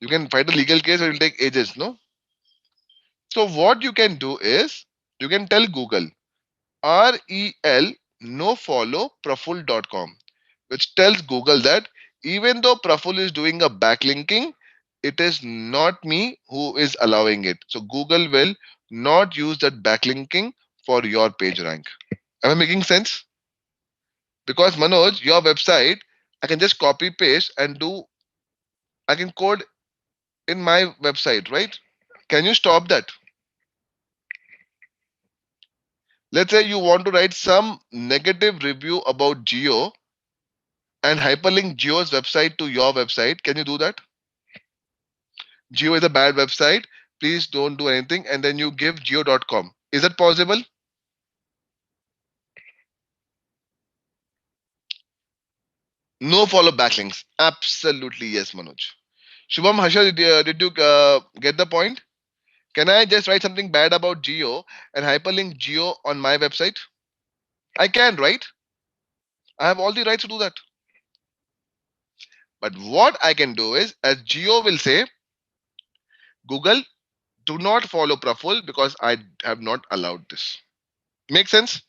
You can fight a legal case, it will take ages, no? So what you can do is you can tell Google REL no follow Praful.com, which tells Google that even though Praful is doing a backlinking, it is not me who is allowing it. So Google will not use that backlinking for your page rank. Am I making sense? Because Manoj, your website, I can just copy paste and I can code in my website, right? Can you stop that? Let's say you want to write some negative review about Geo and hyperlink Geo's website to your website. Can you do that? Geo is a bad website. Please don't do anything. And then you give geo.com. Is that possible? No follow backlinks. Absolutely yes, Manoj. Shubham, Harsha, did you get the point? Can I just write something bad about Geo and hyperlink Geo on my website? I can, right? I have all the rights to do that. But what I can do is, as Geo will say, Google, do not follow Praful because I have not allowed this. Make sense?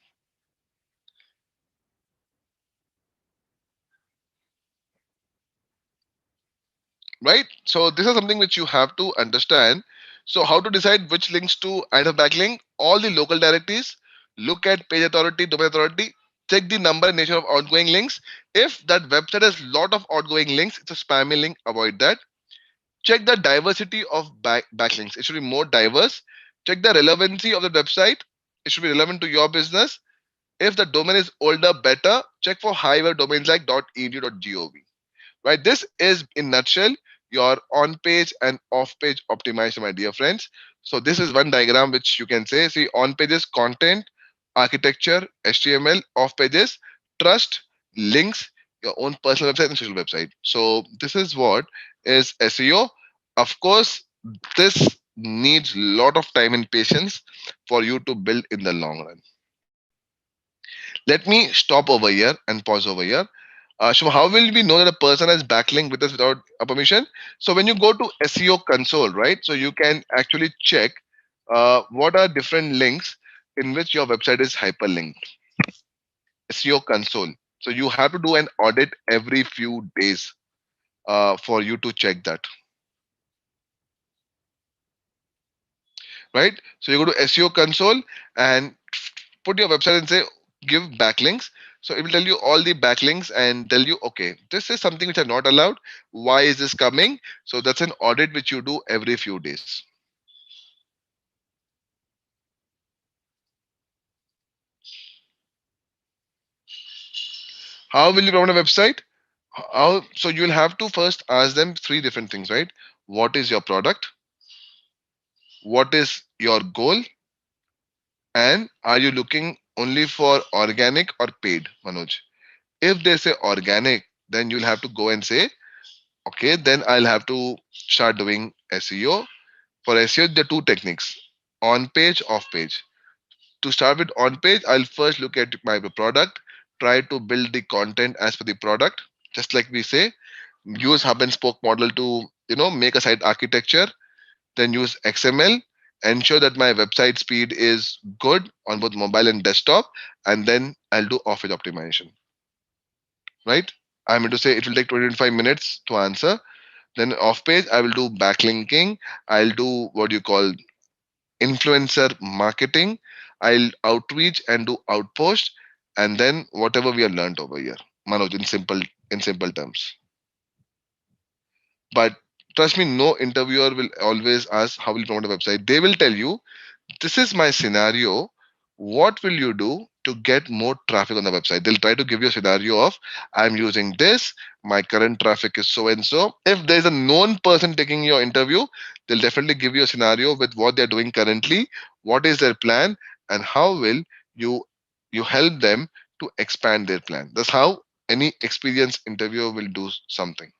Right? So this is something which you have to understand. So how to decide which links to add a backlink? All the local directories, look at page authority, domain authority, check the number and nature of outgoing links. If that website has lot of outgoing links, it's a spammy link, avoid that. Check the diversity of backlinks. It should be more diverse. Check the relevancy of the website. It should be relevant to your business. If the domain is older, better. Check for higher domains like .edu, .gov. Right? This is in nutshell your on-page and off-page optimization, my dear friends. So this is one diagram which you can say, see, on pages content, architecture, HTML, off pages, trust, links, your own personal website and social website. So this is what is SEO. Of course, this needs lot of time and patience for you to build in the long run. Let me stop over here and pause over here. Shubha, how will we know that a person has backlink with us without a permission? So when you go to SEO console, right? So you can actually check what are different links in which your website is hyperlinked. SEO console. So you have to do an audit every few days for you to check that, right? So you go to SEO console and put your website and say give backlinks. So it will tell you all the backlinks and tell you, okay, this is something which are not allowed. Why is this coming? So that's an audit which you do every few days. How will you promote a website? How, so you'll have to first ask them three different things, right? What is your product? What is your goal? And are you looking only for organic or paid, Manoj? If they say organic, then you'll have to go and say, okay, then I'll have to start doing SEO. For SEO, there are two techniques, on page, off page. To start with on page, I'll first look at my product, try to build the content as per the product. Just like we say, use hub and spoke model to make a site architecture, then use XML, ensure that my website speed is good on both mobile and desktop, and then I'll do off-page optimization. Right? I'm going to say it will take 25 minutes to answer. Then off page, I will do backlinking. I'll do what you call influencer marketing. I'll outreach and do outpost, and then whatever we have learned over here, Manoj, in simple terms. But trust me, no interviewer will always ask how will you promote a website. They will tell you, this is my scenario. What will you do to get more traffic on the website? They'll try to give you a scenario of, I'm using this, my current traffic is so and so. If there's a known person taking your interview, they'll definitely give you a scenario with what they're doing currently, what is their plan, and how will you you help them to expand their plan. That's how any experienced interviewer will do something.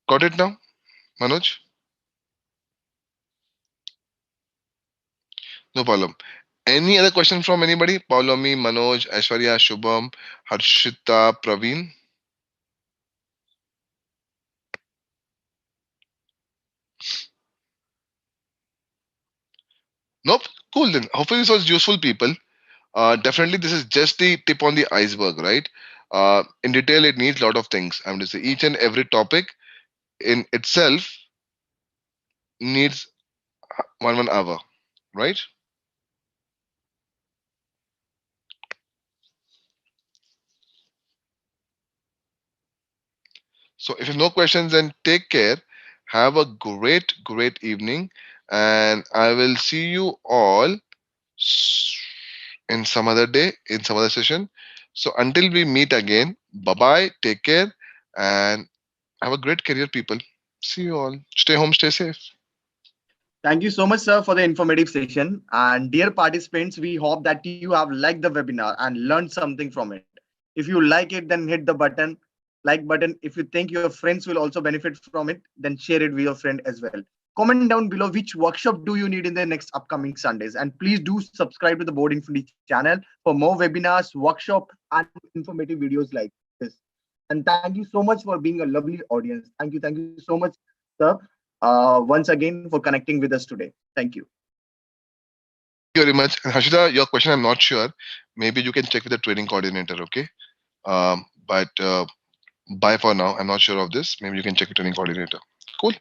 Got it now, Manoj? No problem. Any other question from anybody? Paulomi, Manoj, Aishwarya, Shubham, Harshita, Praveen? Nope. Cool then. Hopefully this was useful, people. Definitely this is just the tip on the iceberg, right? In detail, it needs a lot of things. I'm going to say each and every topic in itself needs 1 hour, right? So if you have no questions, then take care. Have a great evening, and I will see you all in some other day, in some other session. So until we meet again, bye bye, take care, and have a great career, people. See you all. Stay home, stay safe. Thank you so much, sir, for the informative session. And dear participants, we hope that you have liked the webinar and learned something from it. If you like it, then hit the button like button. If you think your friends will also benefit from it, then share it with your friend as well. Comment down below which workshop do you need in the next upcoming Sundays, and please do subscribe to the Board Infinity channel for more webinars, workshop, and informative videos like this. And thank you so much for being a lovely audience. Thank you so much, sir. Once again for connecting with us today. Thank you. Thank you very much. And Harshita, your question I'm not sure. Maybe you can check with the training coordinator, okay? But bye for now. I'm not sure of this. Maybe you can check with training coordinator. Cool.